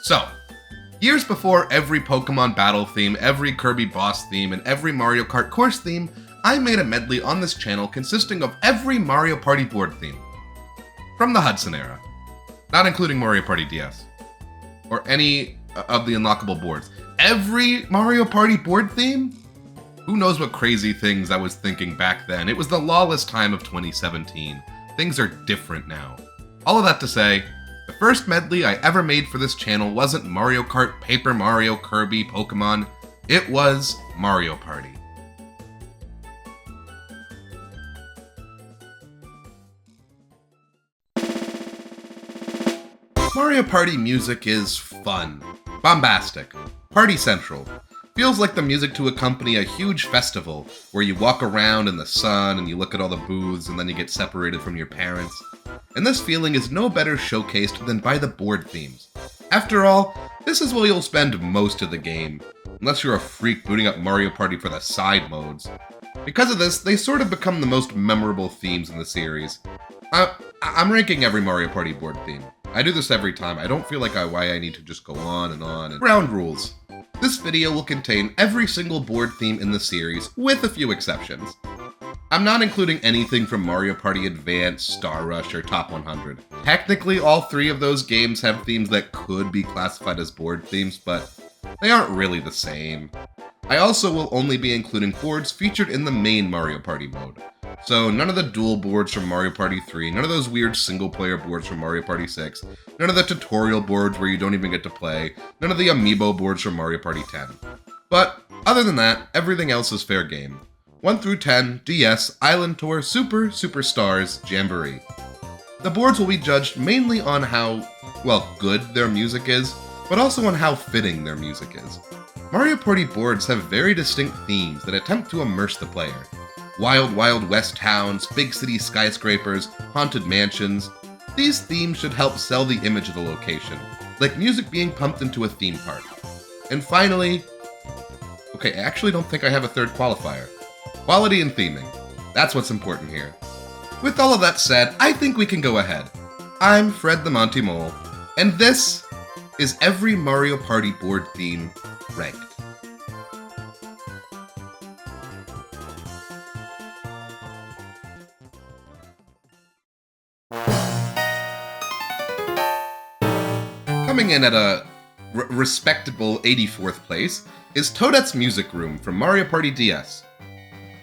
So, years before every Pokemon battle theme, every Kirby boss theme, and every Mario Kart course theme, I made a medley on this channel consisting of every Mario Party board theme. From the Hudson era. Not including Mario Party DS. Or any of the unlockable boards. Every Mario Party board theme? Who knows what crazy things I was thinking back then. It was the lawless time of 2017. Things are different now. All of that to say, the first medley I ever made for this channel wasn't Mario Kart, Paper Mario, Kirby, Pokemon. It was Mario Party. Mario Party music is fun, bombastic, party central. Feels like the music to accompany a huge festival where you walk around in the sun and you look at all the booths and then you get separated from your parents. And this feeling is no better showcased than by the board themes. After all, this is where you'll spend most of the game, unless you're a freak booting up Mario Party for the side modes. Because of this, they sort of become the most memorable themes in the series. I'm ranking every Mario Party board theme. I do this every time. I don't feel like why I need to just go on and on. Ground rules. This video will contain every single board theme in the series, with a few exceptions. I'm not including anything from Mario Party Advance, Star Rush, or Top 100. Technically, all three of those games have themes that could be classified as board themes, but they aren't really the same. I also will only be including boards featured in the main Mario Party mode. So none of the dual boards from Mario Party 3, none of those weird single-player boards from Mario Party 6, none of the tutorial boards where you don't even get to play, none of the amiibo boards from Mario Party 10. But other than that, everything else is fair game. 1 through 10, DS, Island Tour, Super, Superstars, Jamboree. The boards will be judged mainly on how, well, good their music is, but also on how fitting their music is. Mario Party boards have very distinct themes that attempt to immerse the player. Wild, wild west towns, big city skyscrapers, haunted mansions. These themes should help sell the image of the location, like music being pumped into a theme park. And finally, okay, I actually don't think I have a third qualifier. Quality and theming. That's what's important here. With all of that said, I think we can go ahead. I'm Fred the Monty Mole, and this is every Mario Party board theme ranked. Coming in at a respectable 84th place is Toadette's Music Room from Mario Party DS.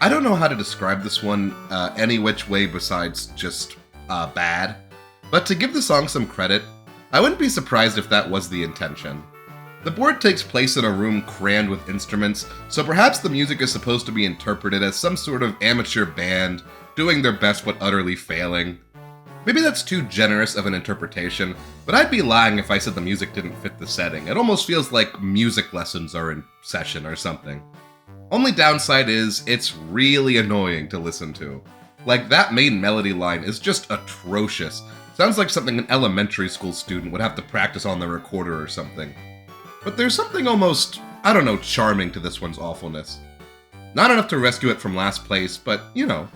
I don't know how to describe this one any which way besides just bad, but to give the song some credit, I wouldn't be surprised if that was the intention. The board takes place in a room crammed with instruments, so perhaps the music is supposed to be interpreted as some sort of amateur band doing their best but utterly failing. Maybe that's too generous of an interpretation, but I'd be lying if I said the music didn't fit the setting. It almost feels like music lessons are in session or something. Only downside is, it's really annoying to listen to. Like, that main melody line is just atrocious. Sounds like something an elementary school student would have to practice on the recorder or something. But there's something almost, I don't know, charming to this one's awfulness. Not enough to rescue it from last place, but, you know.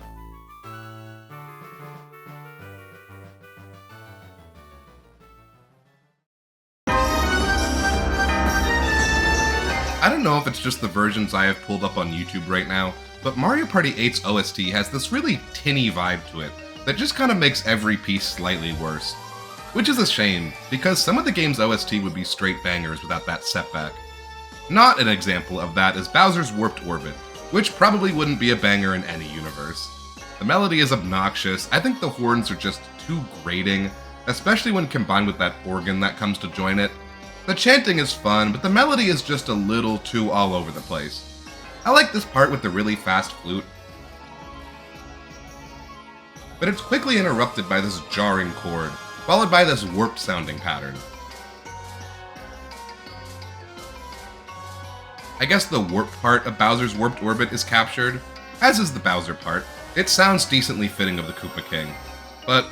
I don't know if it's just the versions I have pulled up on YouTube right now, but Mario Party 8's OST has this really tinny vibe to it that just kind of makes every piece slightly worse. Which is a shame, because some of the game's OST would be straight bangers without that setback. Not an example of that is Bowser's Warped Orbit, which probably wouldn't be a banger in any universe. The melody is obnoxious, I think the horns are just too grating, especially when combined with that organ that comes to join it. The chanting is fun, but the melody is just a little too all over the place. I like this part with the really fast flute, but it's quickly interrupted by this jarring chord, followed by this warped sounding pattern. I guess the warp part of Bowser's Warped Orbit is captured, as is the Bowser part. It sounds decently fitting of the Koopa King, but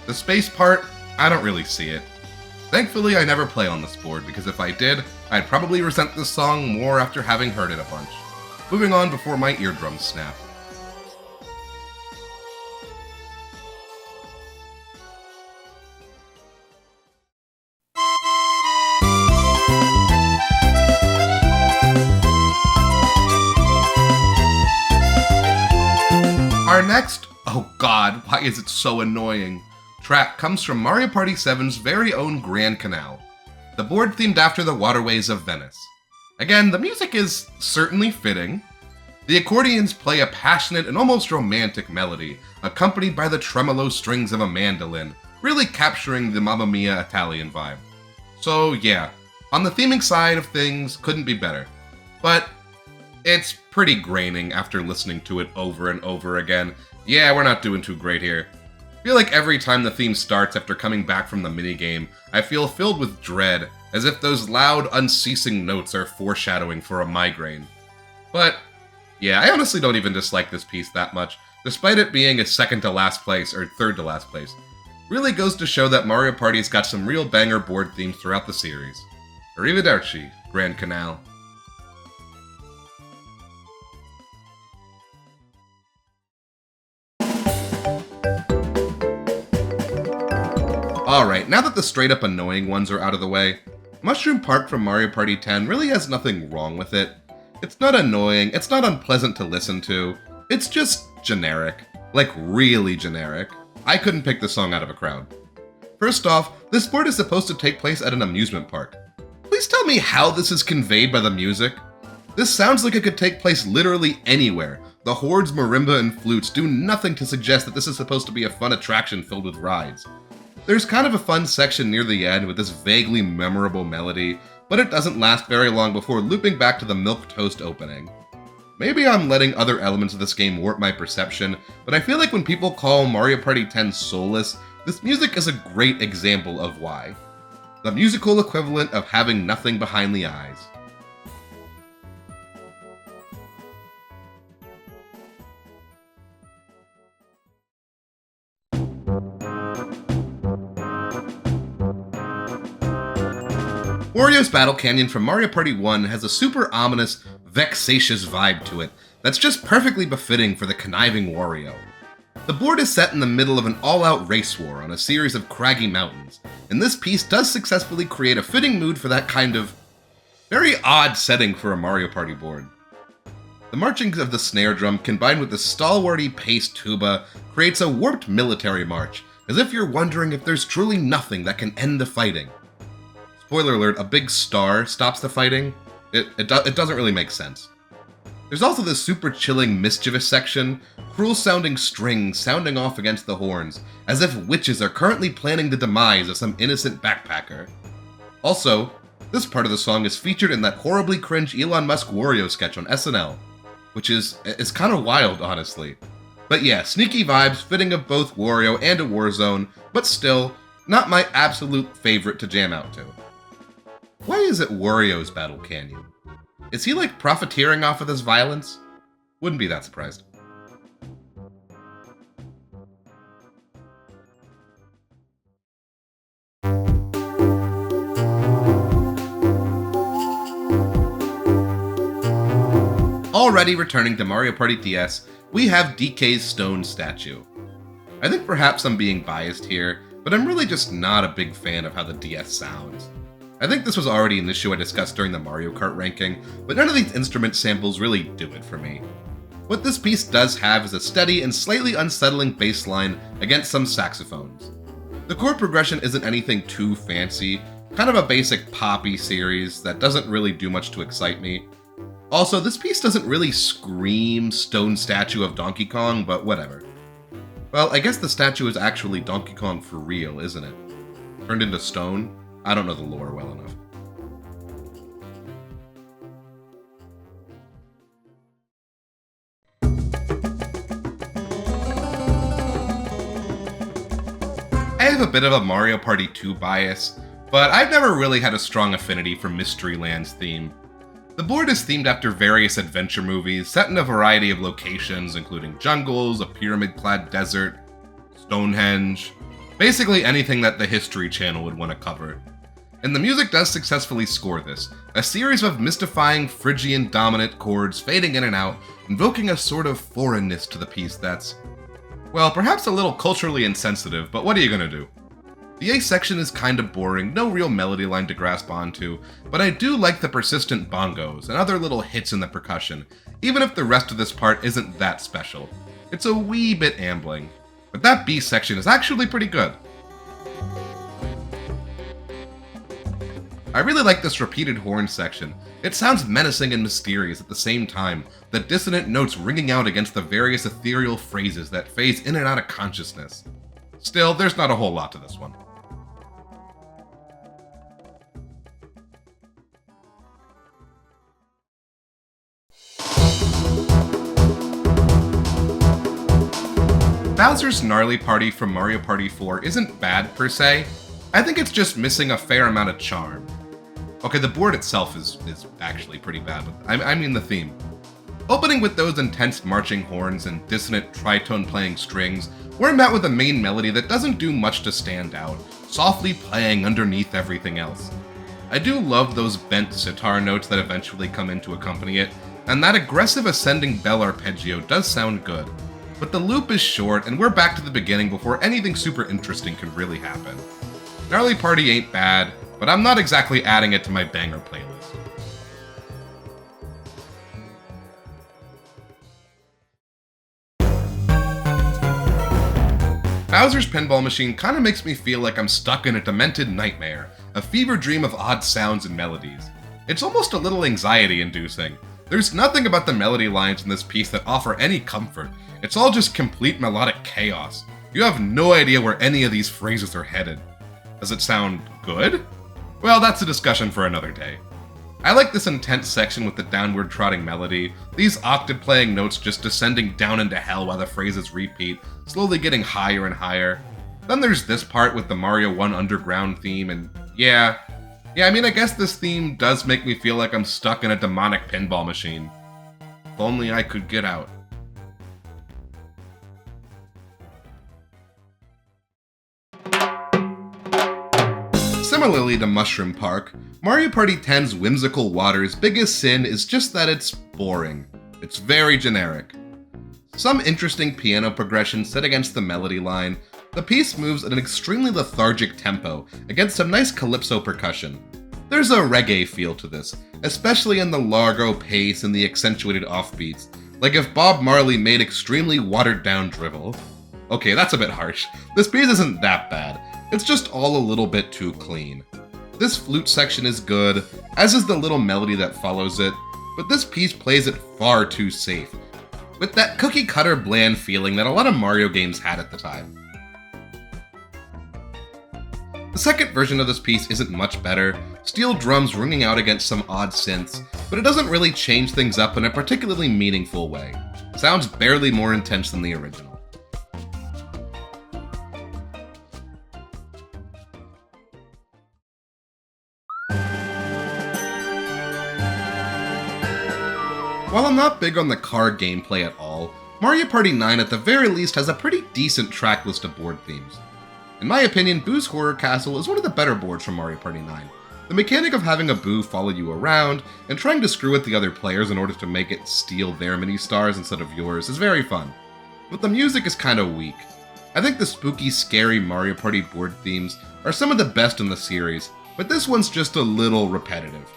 the space part, I don't really see it. Thankfully, I never play on this board, because if I did, I'd probably resent this song more after having heard it a bunch. Moving on before my eardrums snap. Our next, oh god, why is it so annoying, track comes from Mario Party 7's very own Grand Canal, the board themed after the waterways of Venice. Again, the music is certainly fitting. The accordions play a passionate and almost romantic melody, accompanied by the tremolo strings of a mandolin, really capturing the Mamma Mia Italian vibe. So yeah, on the theming side of things, couldn't be better. But it's pretty graining after listening to it over and over again. Yeah, we're not doing too great here. I feel like every time the theme starts after coming back from the minigame, I feel filled with dread, as if those loud, unceasing notes are foreshadowing for a migraine. But yeah, I honestly don't even dislike this piece that much, despite it being a second to last place or third to last place. Really goes to show that Mario Party's got some real banger board themes throughout the series. Arrivederci, Grand Canal. Alright, now that the straight up annoying ones are out of the way, Mushroom Park from Mario Party 10 really has nothing wrong with it. It's not annoying, it's not unpleasant to listen to, it's just generic. Like, really generic. I couldn't pick this song out of a crowd. First off, this board is supposed to take place at an amusement park. Please tell me how this is conveyed by the music. This sounds like it could take place literally anywhere. The hordes, marimba, and flutes do nothing to suggest that this is supposed to be a fun attraction filled with rides. There's kind of a fun section near the end with this vaguely memorable melody, but it doesn't last very long before looping back to the milquetoast opening. Maybe I'm letting other elements of this game warp my perception, but I feel like when people call Mario Party 10 soulless, this music is a great example of why. The musical equivalent of having nothing behind the eyes. Wario's Battle Canyon from Mario Party 1 has a super ominous, vexatious vibe to it that's just perfectly befitting for the conniving Wario. The board is set in the middle of an all-out race war on a series of craggy mountains, and this piece does successfully create a fitting mood for that kind of very odd setting for a Mario Party board. The marching of the snare drum combined with the stalwarty paced tuba creates a warped military march, as if you're wondering if there's truly nothing that can end the fighting. Spoiler alert, a big star stops the fighting. It doesn't really make sense. There's also this super chilling, mischievous section, cruel-sounding strings sounding off against the horns, as if witches are currently planning the demise of some innocent backpacker. Also, this part of the song is featured in that horribly cringe Elon Musk Wario sketch on SNL, which is kind of wild, honestly. But yeah, sneaky vibes fitting of both Wario and a Warzone, but still, not my absolute favorite to jam out to. Why is it Wario's Battle Canyon? Is he like profiteering off of this violence? Wouldn't be that surprised. Already returning to Mario Party DS, we have DK's stone statue. I think perhaps I'm being biased here, but I'm really just not a big fan of how the DS sounds. I think this was already an issue I discussed during the Mario Kart ranking, but none of these instrument samples really do it for me. What this piece does have is a steady and slightly unsettling bass line against some saxophones. The chord progression isn't anything too fancy, kind of a basic poppy series that doesn't really do much to excite me. Also, this piece doesn't really scream stone statue of Donkey Kong, but whatever. Well, I guess the statue is actually Donkey Kong for real, isn't it? Turned into stone? I don't know the lore well enough. I have a bit of a Mario Party 2 bias, but I've never really had a strong affinity for Mystery Land's theme. The board is themed after various adventure movies set in a variety of locations, including jungles, a pyramid-clad desert, Stonehenge, basically anything that the History Channel would want to cover. And the music does successfully score this, a series of mystifying Phrygian dominant chords fading in and out, invoking a sort of foreignness to the piece that's, well, perhaps a little culturally insensitive, but what are you gonna do? The A section is kinda boring, no real melody line to grasp onto, but I do like the persistent bongos and other little hits in the percussion, even if the rest of this part isn't that special. It's a wee bit ambling. But that B section is actually pretty good. I really like this repeated horn section. It sounds menacing and mysterious at the same time, the dissonant notes ringing out against the various ethereal phrases that phase in and out of consciousness. Still, there's not a whole lot to this one. Bowser's Gnarly Party from Mario Party 4 isn't bad per se. I think it's just missing a fair amount of charm. Okay, the board itself is actually pretty bad, but I mean the theme. Opening with those intense marching horns and dissonant tritone playing strings, we're met with a main melody that doesn't do much to stand out, softly playing underneath everything else. I do love those bent sitar notes that eventually come in to accompany it, and that aggressive ascending bell arpeggio does sound good. But the loop is short, and we're back to the beginning before anything super interesting can really happen. Gnarly Party ain't bad, but I'm not exactly adding it to my banger playlist. Bowser's Pinball Machine kinda makes me feel like I'm stuck in a demented nightmare, a fever dream of odd sounds and melodies. It's almost a little anxiety-inducing. There's nothing about the melody lines in this piece that offer any comfort. It's all just complete melodic chaos. You have no idea where any of these phrases are headed. Does it sound good? Well, that's a discussion for another day. I like this intense section with the downward trotting melody, these octave-playing notes just descending down into hell while the phrases repeat, slowly getting higher and higher. Then there's this part with the Mario 1 Underground theme, and yeah, I mean, I guess this theme does make me feel like I'm stuck in a demonic pinball machine. If only I could get out. Similarly to Mushroom Park, Mario Party 10's whimsical water's biggest sin is just that it's boring. It's very generic. Some interesting piano progression set against the melody line, the piece moves at an extremely lethargic tempo against some nice calypso percussion. There's a reggae feel to this, especially in the largo pace and the accentuated offbeats, like if Bob Marley made extremely watered down drivel. Okay, that's a bit harsh. This piece isn't that bad. It's just all a little bit too clean. This flute section is good, as is the little melody that follows it, but this piece plays it far too safe, with that cookie-cutter bland feeling that a lot of Mario games had at the time. The second version of this piece isn't much better, steel drums ringing out against some odd synths, but it doesn't really change things up in a particularly meaningful way. It sounds barely more intense than the original. While I'm not big on the car gameplay at all, Mario Party 9 at the very least has a pretty decent track list of board themes. In my opinion, Boo's Horror Castle is one of the better boards from Mario Party 9. The mechanic of having a Boo follow you around and trying to screw with the other players in order to make it steal their mini-stars instead of yours is very fun. But the music is kinda weak. I think the spooky, scary Mario Party board themes are some of the best in the series, but this one's just a little repetitive.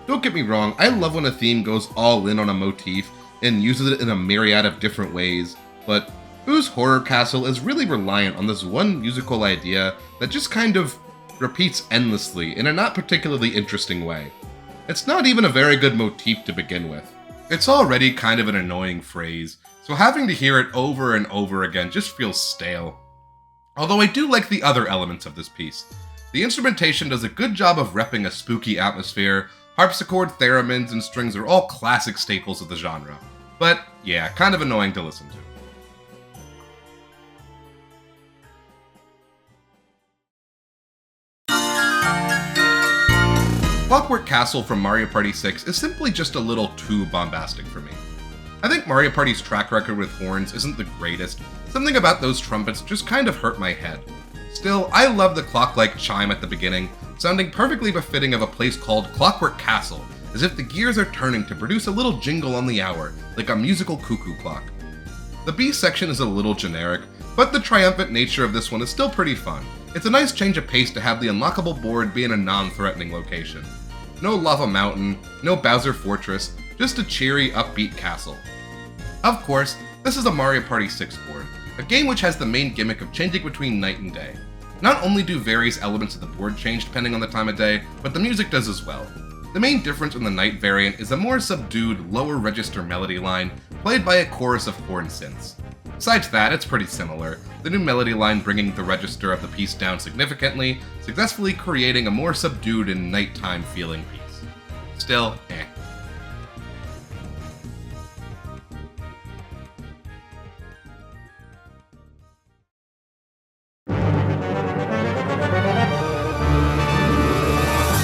Don't get me wrong, I love when a theme goes all in on a motif and uses it in a myriad of different ways, but Boo's Horror Castle is really reliant on this one musical idea that just kind of repeats endlessly in a not particularly interesting way. It's not even a very good motif to begin with. It's already kind of an annoying phrase, so having to hear it over and over again just feels stale. Although I do like the other elements of this piece. The instrumentation does a good job of repping a spooky atmosphere. Harpsichord, theremins, and strings are all classic staples of the genre. But yeah, kind of annoying to listen to. Clockwork Castle from Mario Party 6 is simply just a little too bombastic for me. I think Mario Party's track record with horns isn't the greatest. Something about those trumpets just kind of hurt my head. Still, I love the clock-like chime at the beginning, sounding perfectly befitting of a place called Clockwork Castle, as if the gears are turning to produce a little jingle on the hour, like a musical cuckoo clock. The B section is a little generic, but the triumphant nature of this one is still pretty fun. It's a nice change of pace to have the unlockable board be in a non-threatening location. No lava mountain, no Bowser Fortress, just a cheery, upbeat castle. Of course, This is a Mario Party 6 board, a game which has the main gimmick of changing between night and day. Not only do various elements of the board change depending on the time of day, but the music does as well. The main difference in the night variant is a more subdued, lower register melody line, played by a chorus of horn synths. Besides that, it's pretty similar, the new melody line bringing the register of the piece down significantly, successfully creating a more subdued and nighttime feeling piece. Still, eh.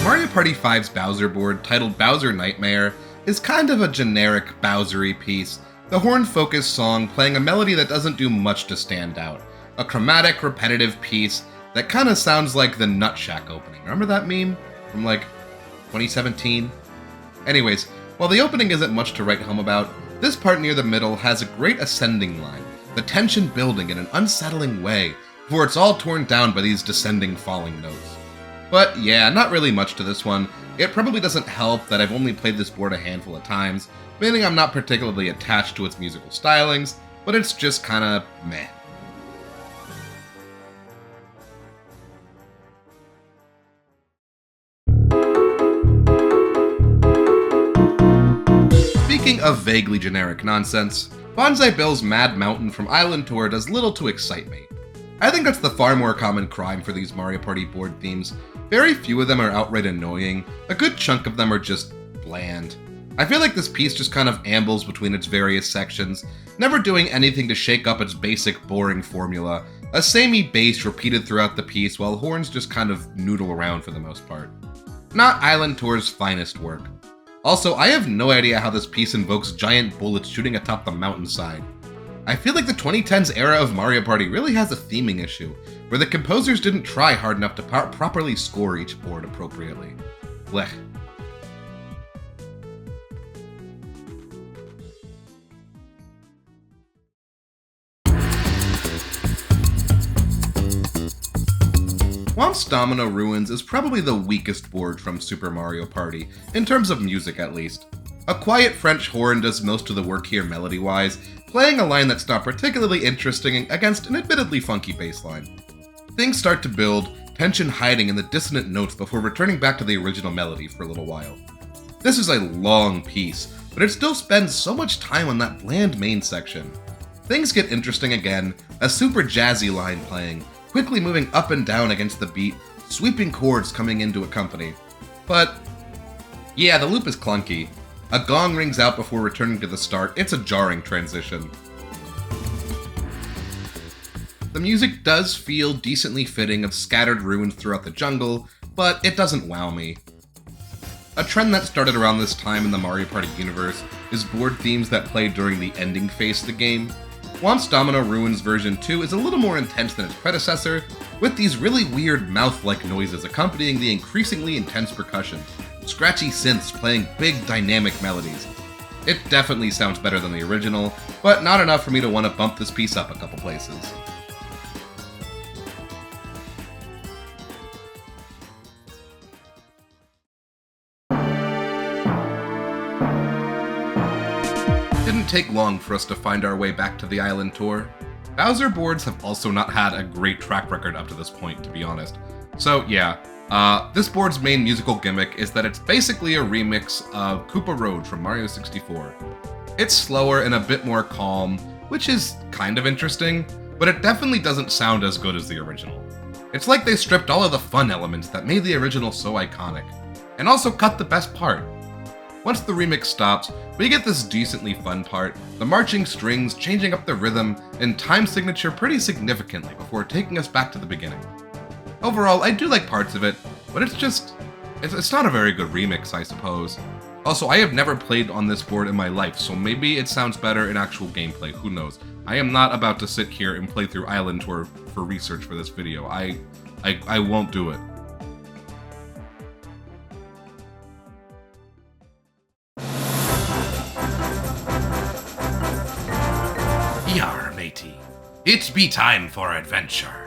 Mario Party 5's Bowser board, titled Bowser Nightmare, is kind of a generic Bowser-y piece, the horn-focused song playing a melody that doesn't do much to stand out. A chromatic, repetitive piece that kinda sounds like the Nut Shack opening. Remember that meme? From like 2017? Anyways, while the opening isn't much to write home about, this part near the middle has a great ascending line, the tension building in an unsettling way, before it's all torn down by these descending falling notes. But yeah, not really much to this one. It probably doesn't help that I've only played this board a handful of times, meaning I'm not particularly attached to its musical stylings, but it's just kinda meh. Speaking of vaguely generic nonsense, Bonsai Bill's Mad Mountain from Island Tour does little to excite me. I think that's the far more common crime for these Mario Party board themes. Very few of them are outright annoying, a good chunk of them are just bland. I feel like this piece just kind of ambles between its various sections, never doing anything to shake up its basic boring formula, a samey bass repeated throughout the piece while horns just kind of noodle around for the most part. Not Island Tour's finest work. Also, I have no idea how this piece invokes giant bullets shooting atop the mountainside. I feel like the 2010s era of Mario Party really has a theming issue, where the composers didn't try hard enough to properly score each board appropriately. Blech. Whomp's Domino Ruins is probably the weakest board from Super Mario Party, in terms of music at least. A quiet French horn does most of the work here melody-wise, playing a line that's not particularly interesting against an admittedly funky bass line. Things start to build, tension hiding in the dissonant notes before returning back to the original melody for a little while. This is a long piece, but it still spends so much time on that bland main section. Things get interesting again, a super jazzy line playing, quickly moving up and down against the beat, sweeping chords coming in to accompany. But yeah, the loop is clunky. A gong rings out before returning to the start. It's a jarring transition. The music does feel decently fitting of scattered ruins throughout the jungle, but it doesn't wow me. A trend that started around this time in the Mario Party universe is board themes that play during the ending phase of the game. Whomp's Domino Ruins version 2 is a little more intense than its predecessor, with these really weird mouth-like noises accompanying the increasingly intense percussion. Scratchy synths playing big dynamic melodies. It definitely sounds better than the original, but not enough for me to want to bump this piece up a couple places. Didn't take long for us to find our way back to the Island Tour. Bowser boards have also not had a great track record up to this point, to be honest. So yeah, this board's main musical gimmick is that it's basically a remix of Koopa Road from Mario 64. It's slower and a bit more calm, which is kind of interesting, but it definitely doesn't sound as good as the original. It's like they stripped all of the fun elements that made the original so iconic, and also cut the best part. Once the remix stops, we get this decently fun part, the marching strings changing up the rhythm and time signature pretty significantly before taking us back to the beginning. Overall, I do like parts of it, but it's not a very good remix, I suppose. Also, I have never played on this board in my life, so maybe it sounds better in actual gameplay, who knows. I am not about to sit here and play through Island Tour for research for this video. I won't do it. Yar, matey. It be time for adventure.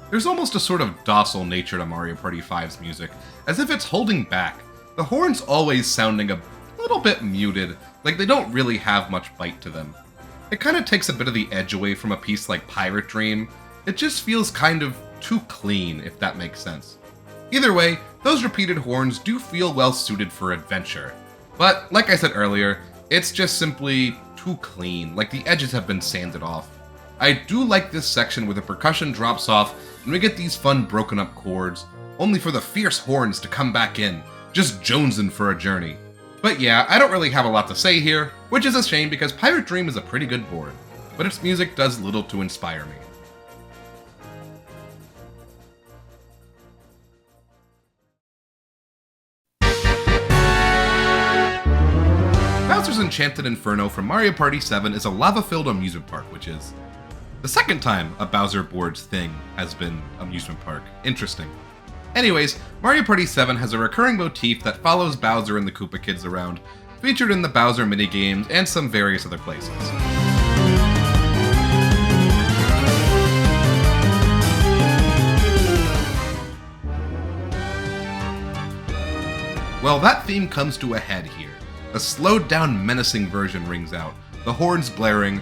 There's almost a sort of docile nature to Mario Party 5's music, as if it's holding back. The horns always sounding a little bit muted, like they don't really have much bite to them. it kind of takes a bit of the edge away from a piece like Pirate Dream. It just feels kind of too clean, if that makes sense. Either way, those repeated horns do feel well suited for adventure. But, like I said earlier, it's just simply too clean, like the edges have been sanded off. I do like this section where the percussion drops off and we get these fun broken up chords, only for the fierce horns to come back in, just jonesing for a journey. But yeah, I don't really have a lot to say here, which is a shame because Pirate Dream is a pretty good board, but its music does little to inspire me. Bowser's Enchanted Inferno from Mario Party 7 is a lava-filled amusement park, which is the second time a Bowser board's thing has been amusement park. Interesting. Anyways, Mario Party 7 has a recurring motif that follows Bowser and the Koopa Kids around, featured in the Bowser minigames and some various other places. Well, that theme comes to a head here. A slowed-down, menacing version rings out, the horns blaring,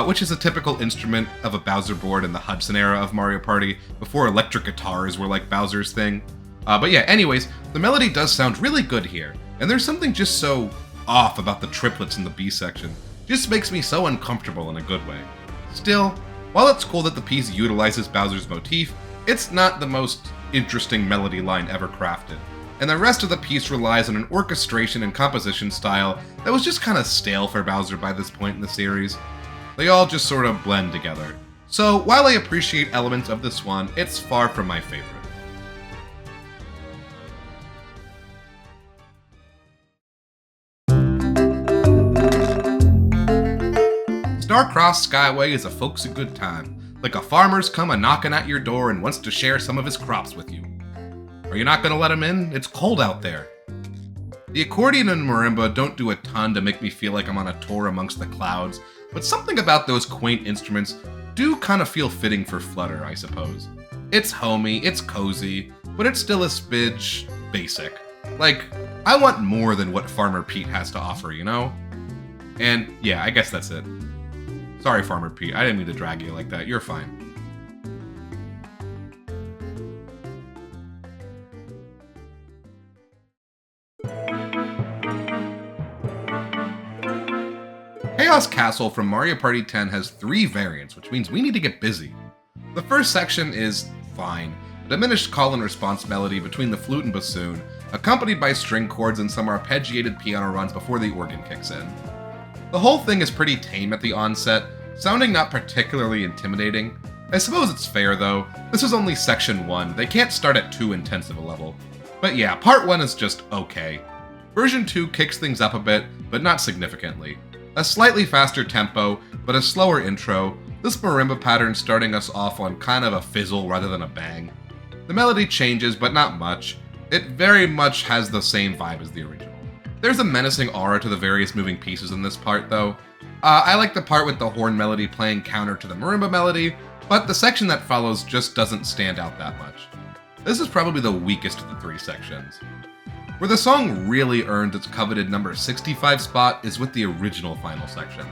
which is a typical instrument of a Bowser board in the Hudson era of Mario Party, before electric guitars were like Bowser's thing. But yeah, anyways, the melody does sound really good here, and there's something just so off about the triplets in the B section. Just makes me so uncomfortable in a good way. Still, while it's cool that the piece utilizes Bowser's motif, it's not the most interesting melody line ever crafted. And the rest of the piece relies on an orchestration and composition style that was just kinda stale for Bowser by this point in the series. They all just sort of blend together. So, while I appreciate elements of this one, it's far from my favorite. Star-Crossed Skyway is a folksy good time, like a farmer's come a-knocking at your door and wants to share some of his crops with you. Are you not gonna let him in? It's cold out there. The accordion and marimba don't do a ton to make me feel like I'm on a tour amongst the clouds, but something about those quaint instruments do kind of feel fitting for Flutter, I suppose. It's homey, it's cozy, but it's still a smidge basic. Like, I want more than what Farmer Pete has to offer, you know? And yeah, I guess that's it. Sorry, Farmer Pete, I didn't mean to drag you like that, you're fine. Chaos Castle from Mario Party 10 has 3 variants, which means we need to get busy. The first section is fine, a diminished call and response melody between the flute and bassoon, accompanied by string chords and some arpeggiated piano runs before the organ kicks in. The whole thing is pretty tame at the onset, sounding not particularly intimidating. I suppose it's fair though, this is only section 1, they can't start at too intense of a level. But yeah, part 1 is just okay. Version 2 kicks things up a bit, but not significantly. A slightly faster tempo, but a slower intro, this marimba pattern starting us off on kind of a fizzle rather than a bang. The melody changes, but not much. It very much has the same vibe as the original. There's a menacing aura to the various moving pieces in this part though. I like the part with the horn melody playing counter to the marimba melody, but the section that follows just doesn't stand out that much. This is probably the weakest of the 3 sections. Where the song really earned its coveted number 65 spot is with the original final section.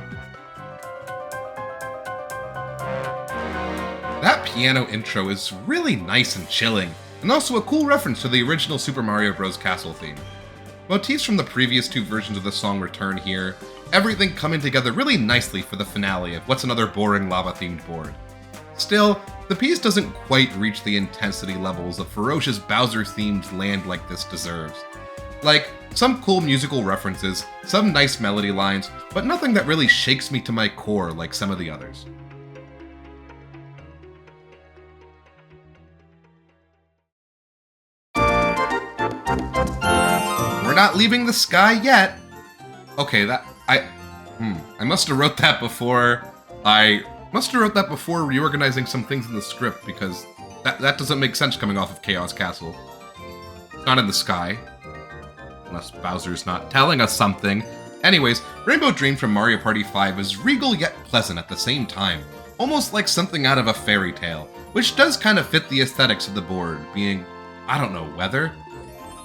That piano intro is really nice and chilling, and also a cool reference to the original Super Mario Bros. Castle theme. Motifs from the previous 2 versions of the song return here, everything coming together really nicely for the finale of what's another boring lava-themed board. Still, the piece doesn't quite reach the intensity levels a ferocious Bowser-themed land like this deserves. Like, some cool musical references, some nice melody lines, but nothing that really shakes me to my core like some of the others. We're not leaving the sky yet! Okay, I must have wrote that before reorganizing some things in the script, because that doesn't make sense coming off of Chaos Castle. It's not in the sky. Unless Bowser's not telling us something. Anyways, Rainbow Dream from Mario Party 5 is regal yet pleasant at the same time, almost like something out of a fairy tale, which does kind of fit the aesthetics of the board, being, I don't know, weather?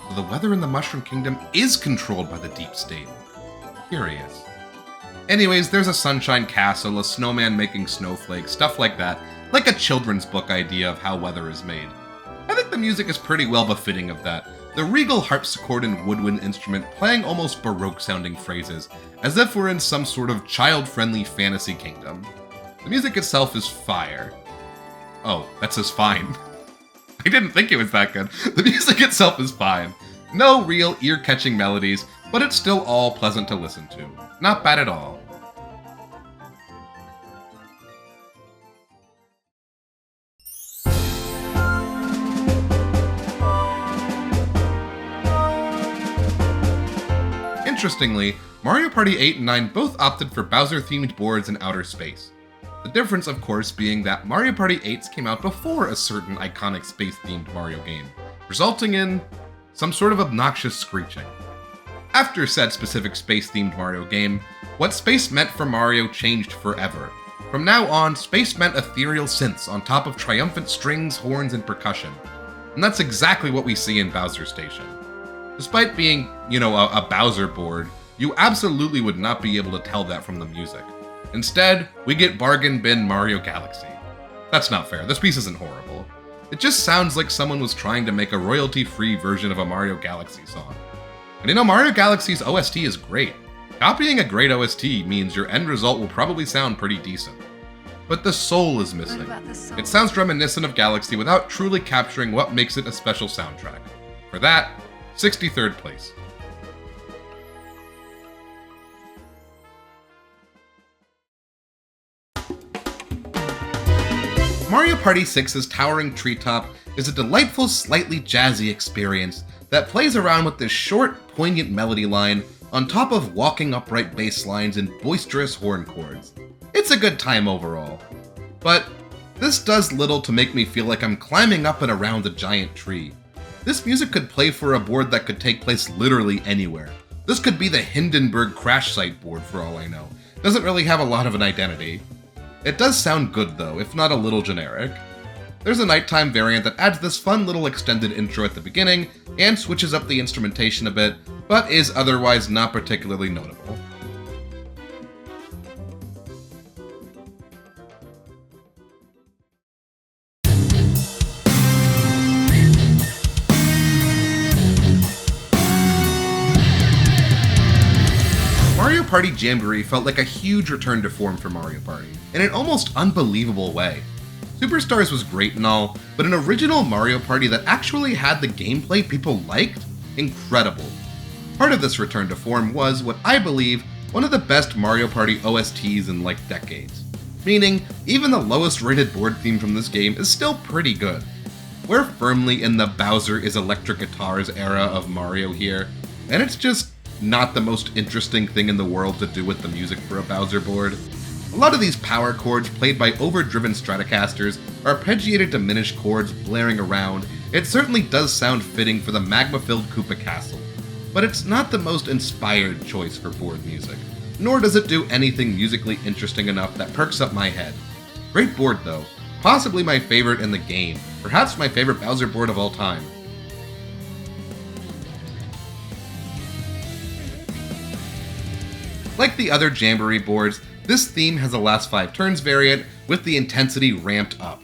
So the weather in the Mushroom Kingdom is controlled by the Deep State. Curious. Anyways, there's a sunshine castle, a snowman making snowflakes, stuff like that, like a children's book idea of how weather is made. I think the music is pretty well befitting of that. The regal harpsichord and woodwind instrument playing almost baroque-sounding phrases, as if we're in some sort of child-friendly fantasy kingdom. The music itself is fire. Oh, that says fine. I didn't think it was that good. The music itself is fine. No real ear-catching melodies, but it's still all pleasant to listen to. Not bad at all. Interestingly, Mario Party 8 and 9 both opted for Bowser-themed boards in outer space. The difference, of course, being that Mario Party 8's came out before a certain iconic space-themed Mario game, resulting in some sort of obnoxious screeching. After said specific space-themed Mario game, what space meant for Mario changed forever. From now on, space meant ethereal synths on top of triumphant strings, horns, and percussion. And that's exactly what we see in Bowser Station. Despite being, a Bowser board, you absolutely would not be able to tell that from the music. Instead, we get bargain bin Mario Galaxy. That's not fair, this piece isn't horrible. It just sounds like someone was trying to make a royalty-free version of a Mario Galaxy song. And Mario Galaxy's OST is great. Copying a great OST means your end result will probably sound pretty decent. But the soul is missing. It sounds reminiscent of Galaxy without truly capturing what makes it a special soundtrack. For that, 63rd place. Mario Party 6's towering treetop is a delightful, slightly jazzy experience that plays around with this short, poignant melody line on top of walking upright bass lines and boisterous horn chords. It's a good time overall. But this does little to make me feel like I'm climbing up and around a giant tree. This music could play for a board that could take place literally anywhere. This could be the Hindenburg crash site board for all I know. It doesn't really have a lot of an identity. It does sound good though, if not a little generic. There's a nighttime variant that adds this fun little extended intro at the beginning and switches up the instrumentation a bit, but is otherwise not particularly notable. Mario Party Jamboree felt like a huge return to form for Mario Party, in an almost unbelievable way. Superstars was great and all, but an original Mario Party that actually had the gameplay people liked? Incredible. Part of this return to form was, what I believe, one of the best Mario Party OSTs in like decades. Meaning, even the lowest rated board theme from this game is still pretty good. We're firmly in the Bowser is electric guitars era of Mario here, and it's just not the most interesting thing in the world to do with the music for a Bowser board. A lot of these power chords played by overdriven Stratocasters, arpeggiated diminished chords blaring around. It certainly does sound fitting for the magma-filled Koopa Castle, but it's not the most inspired choice for board music, nor does it do anything musically interesting enough that perks up my head. Great board though, possibly my favorite in the game, perhaps my favorite Bowser board of all time. Like the other Jamboree boards, this theme has a last 5 turns variant with the intensity ramped up.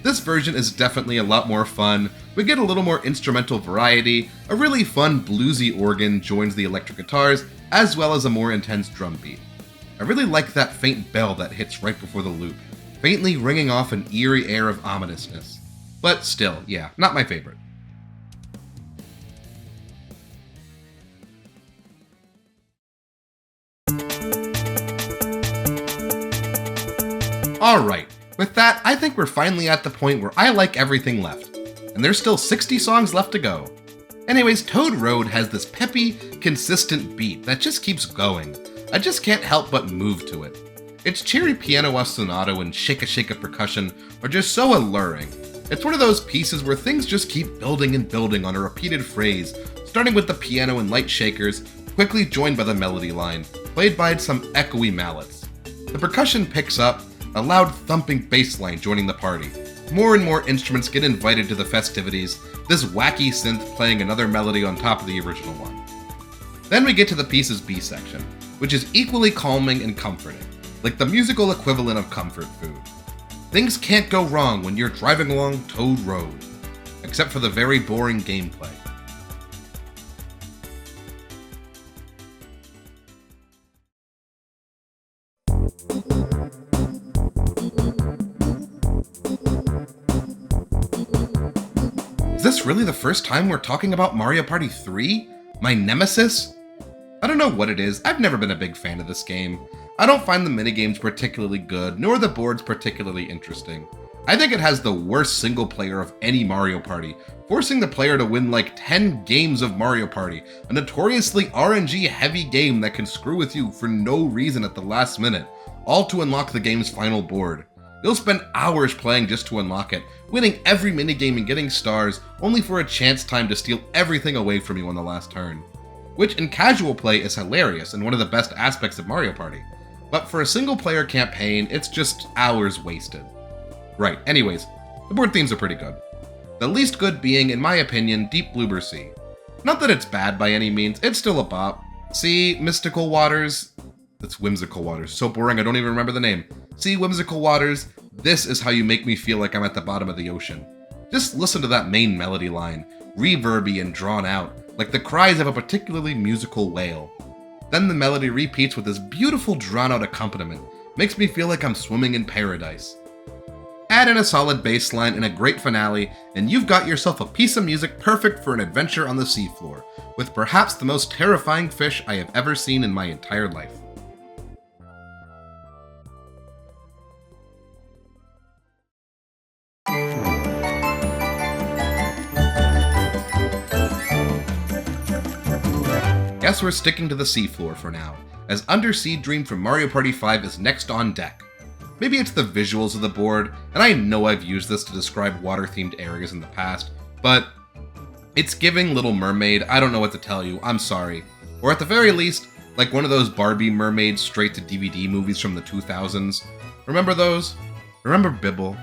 This version is definitely a lot more fun. We get a little more instrumental variety, a really fun bluesy organ joins the electric guitars, as well as a more intense drum beat. I really like that faint bell that hits right before the loop, faintly ringing off an eerie air of ominousness. But still, yeah, not my favorite. Alright, with that, I think we're finally at the point where I like everything left. And there's still 60 songs left to go. Anyways, Toad Road has this peppy, consistent beat that just keeps going. I just can't help but move to it. Its cheery piano ostinato and shake-a-shake-a percussion are just so alluring. It's one of those pieces where things just keep building and building on a repeated phrase, starting with the piano and light shakers, quickly joined by the melody line, played by some echoey mallets. The percussion picks up, a loud thumping bass line joining the party. More and more instruments get invited to the festivities, this wacky synth playing another melody on top of the original one. Then we get to the piece's B section, which is equally calming and comforting, like the musical equivalent of comfort food. Things can't go wrong when you're driving along Toad Road, except for the very boring gameplay. Is this really the first time we're talking about Mario Party 3? My nemesis? I don't know what it is, I've never been a big fan of this game. I don't find the minigames particularly good, nor the boards particularly interesting. I think it has the worst single player of any Mario Party, forcing the player to win like 10 games of Mario Party, a notoriously RNG heavy game that can screw with you for no reason at the last minute, all to unlock the game's final board. You'll spend hours playing just to unlock it, winning every minigame and getting stars, only for a chance time to steal everything away from you on the last turn. Which in casual play is hilarious and one of the best aspects of Mario Party. But for a single player campaign, it's just hours wasted. Right, anyways, the board themes are pretty good. The least good being, in my opinion, Deep Bloober Sea. Not that it's bad by any means, it's still a bop. See Mystical Waters? That's Whimsical Waters, so boring I don't even remember the name. See Whimsical Waters? This is how you make me feel like I'm at the bottom of the ocean. Just listen to that main melody line, reverby and drawn out, like the cries of a particularly musical whale. Then the melody repeats with this beautiful drawn-out accompaniment, makes me feel like I'm swimming in paradise. Add in a solid bass line and a great finale, and you've got yourself a piece of music perfect for an adventure on the seafloor, with perhaps the most terrifying fish I have ever seen in my entire life. Guess we're sticking to the seafloor for now, as Undersea Dream from Mario Party 5 is next on deck. Maybe it's the visuals of the board, and I know I've used this to describe water-themed areas in the past, but it's giving Little Mermaid. I don't know what to tell you, I'm sorry. Or at the very least, like one of those Barbie mermaids straight-to-DVD movies from the 2000s. Remember those? Remember Bibble?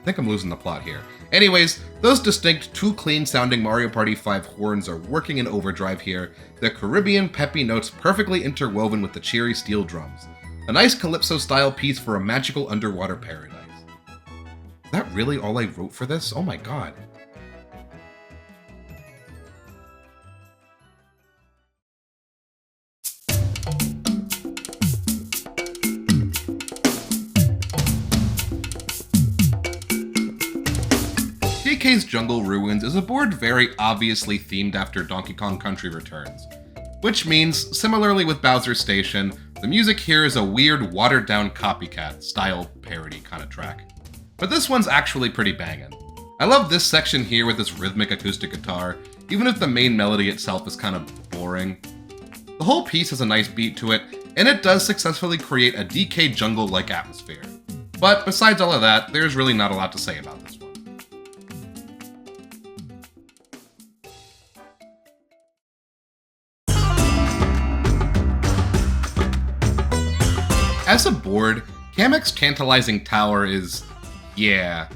I think I'm losing the plot here. Anyways, those distinct, too clean-sounding Mario Party 5 horns are working in overdrive here, their Caribbean peppy notes perfectly interwoven with the cheery steel drums. A nice Calypso-style piece for a magical underwater paradise. Is that really all I wrote for this? Oh my god. DK's Jungle Ruins is a board very obviously themed after Donkey Kong Country Returns, which means, similarly with Bowser Station, the music here is a weird watered-down copycat style parody kind of track. But this one's actually pretty bangin'. I love this section here with this rhythmic acoustic guitar, even if the main melody itself is kind of boring. The whole piece has a nice beat to it, and it does successfully create a DK jungle-like atmosphere. But besides all of that, there's really not a lot to say about this one. As a board, Kamek's Tantalizing Tower is, yeah.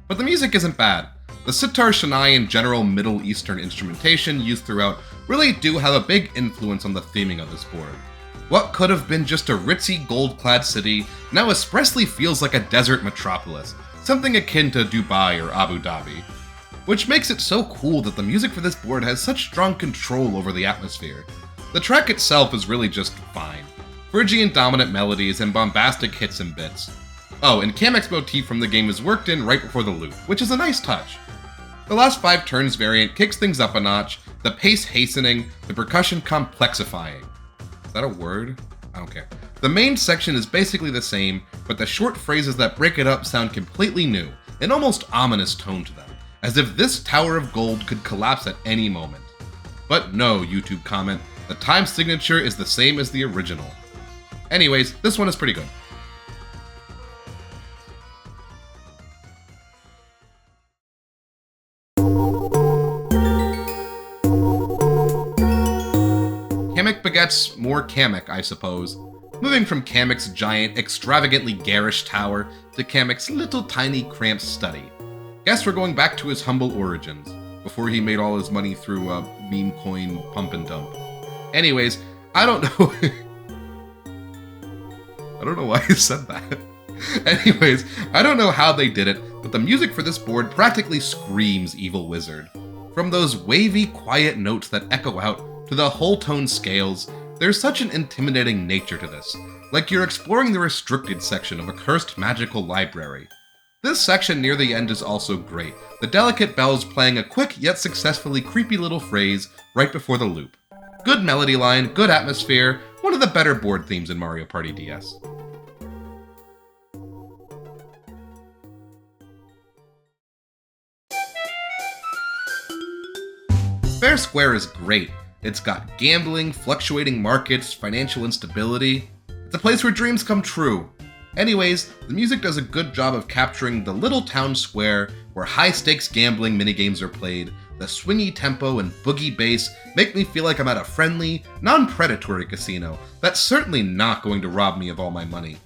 But the music isn't bad. The sitar, shanai, and general Middle Eastern instrumentation used throughout really do have a big influence on the theming of this board. What could have been just a ritzy gold-clad city now expressly feels like a desert metropolis, something akin to Dubai or Abu Dhabi. Which makes it so cool that the music for this board has such strong control over the atmosphere. The track itself is really just fine. Phrygian dominant melodies and bombastic hits and bits. Oh, and Kamek's motif from the game is worked in right before the loop, which is a nice touch. The last 5 turns variant kicks things up a notch, the pace hastening, the percussion complexifying. Is that a word? I don't care. The main section is basically the same, but the short phrases that break it up sound completely new, an almost ominous tone to them, as if this tower of gold could collapse at any moment. But no, YouTube comment, the time signature is the same as the original. Anyways, this one is pretty good. Kamek begets more Kamek, I suppose. Moving from Kamek's giant, extravagantly garish tower to Kamek's little tiny cramped study. Guess we're going back to his humble origins, before he made all his money through a meme coin pump and dump. Anyways, I don't know. I don't know why I said that. Anyways, I don't know how they did it, but the music for this board practically screams Evil Wizard. From those wavy, quiet notes that echo out to the whole tone scales, there's such an intimidating nature to this, like you're exploring the restricted section of a cursed magical library. This section near the end is also great, the delicate bells playing a quick yet successfully creepy little phrase right before the loop. Good melody line, good atmosphere, one of the better board themes in Mario Party DS. Fair Square is great. It's got gambling, fluctuating markets, financial instability. It's a place where dreams come true. Anyways, the music does a good job of capturing the little town square where high-stakes gambling minigames are played. The swingy tempo and boogie bass make me feel like I'm at a friendly, non-predatory casino that's certainly not going to rob me of all my money.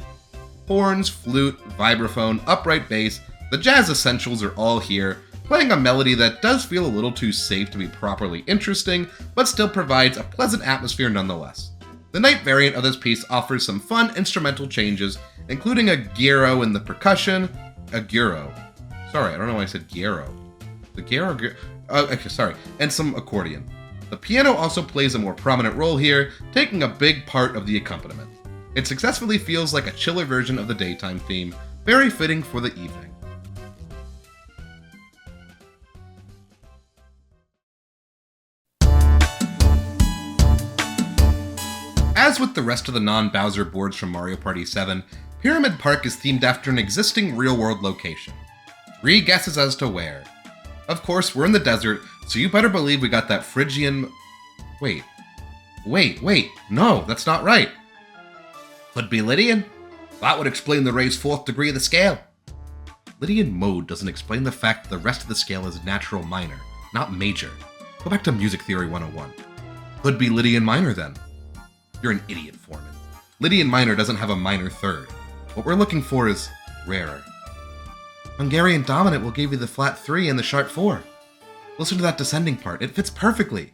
Horns, flute, vibraphone, upright bass, the jazz essentials are all here, playing a melody that does feel a little too safe to be properly interesting, but still provides a pleasant atmosphere nonetheless. The night variant of this piece offers some fun instrumental changes, including a gyro in the percussion, sorry, I don't know why I said gyro. And some accordion. The piano also plays a more prominent role here, taking a big part of the accompaniment. It successfully feels like a chiller version of the daytime theme, very fitting for the evening. As with the rest of the non-Bowser boards from Mario Party 7, Pyramid Park is themed after an existing real-world location. 3 guesses as to where. Of course, we're in the desert, so you better believe we got that Phrygian... Wait, no, that's not right. Could be Lydian? That would explain the raised 4th degree of the scale. Lydian mode doesn't explain the fact that the rest of the scale is natural minor, not major. Go back to Music Theory 101. Could be Lydian minor then. You're an idiot, Foreman. Lydian minor doesn't have a minor 3rd. What we're looking for is rarer. Hungarian dominant will give you the flat 3 and the sharp 4. Listen to that descending part, it fits perfectly.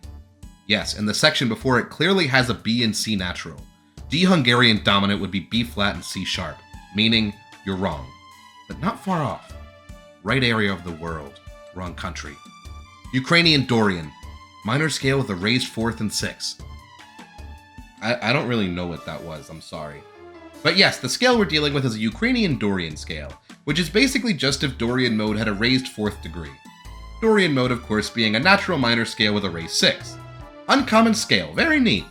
Yes, and the section before it clearly has a B and C natural. D Hungarian dominant would be B flat and C sharp, meaning you're wrong. But not far off. Right area of the world, wrong country. Ukrainian Dorian, minor scale with a raised 4th and 6th. I don't really know what that was, I'm sorry. But yes, the scale we're dealing with is a Ukrainian Dorian scale, which is basically just if Dorian mode had a raised 4th degree. Dorian mode, of course, being a natural minor scale with a raised 6th. Uncommon scale, very neat.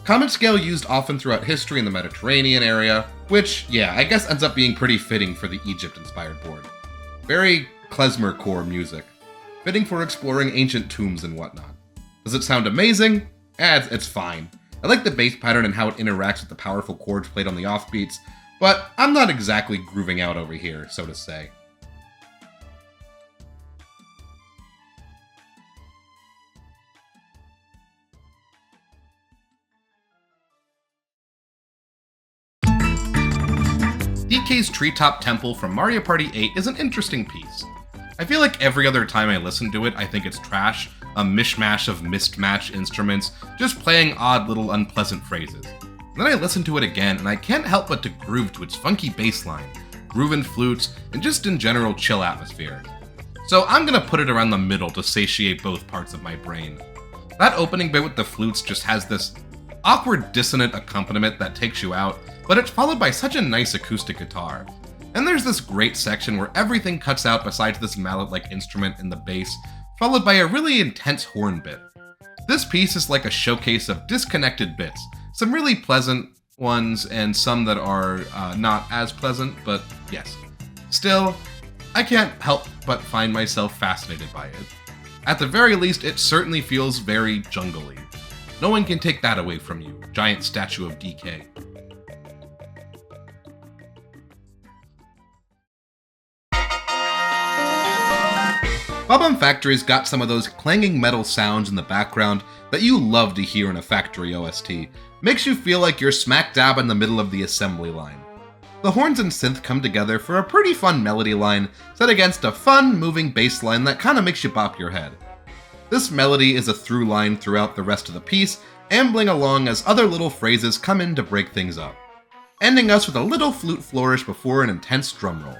Common scale used often throughout history in the Mediterranean area, which, yeah, I guess ends up being pretty fitting for the Egypt-inspired board. Very klezmer core music, fitting for exploring ancient tombs and whatnot. Does it sound amazing? It's fine. I like the bass pattern and how it interacts with the powerful chords played on the offbeats, but I'm not exactly grooving out over here, so to say. DK's Treetop Temple from Mario Party 8 is an interesting piece. I feel like every other time I listen to it, I think it's trash, a mishmash of mismatched instruments, just playing odd little unpleasant phrases. Then I listen to it again, and I can't help but to groove to its funky bass line, groovin' flutes, and just in general chill atmosphere. So I'm gonna put it around the middle to satiate both parts of my brain. That opening bit with the flutes just has this awkward dissonant accompaniment that takes you out, but it's followed by such a nice acoustic guitar. And there's this great section where everything cuts out besides this mallet-like instrument in the bass, followed by a really intense horn bit. This piece is like a showcase of disconnected bits, some really pleasant ones and some that are not as pleasant, but yes. Still, I can't help but find myself fascinated by it. At the very least, it certainly feels very jungle-y. No one can take that away from you, giant statue of DK. Bob-omb Factory's got some of those clanging metal sounds in the background that you love to hear in a factory OST. Makes you feel like you're smack dab in the middle of the assembly line. The horns and synth come together for a pretty fun melody line set against a fun, moving bass line that kinda makes you bop your head. This melody is a through line throughout the rest of the piece, ambling along as other little phrases come in to break things up, ending us with a little flute flourish before an intense drum roll.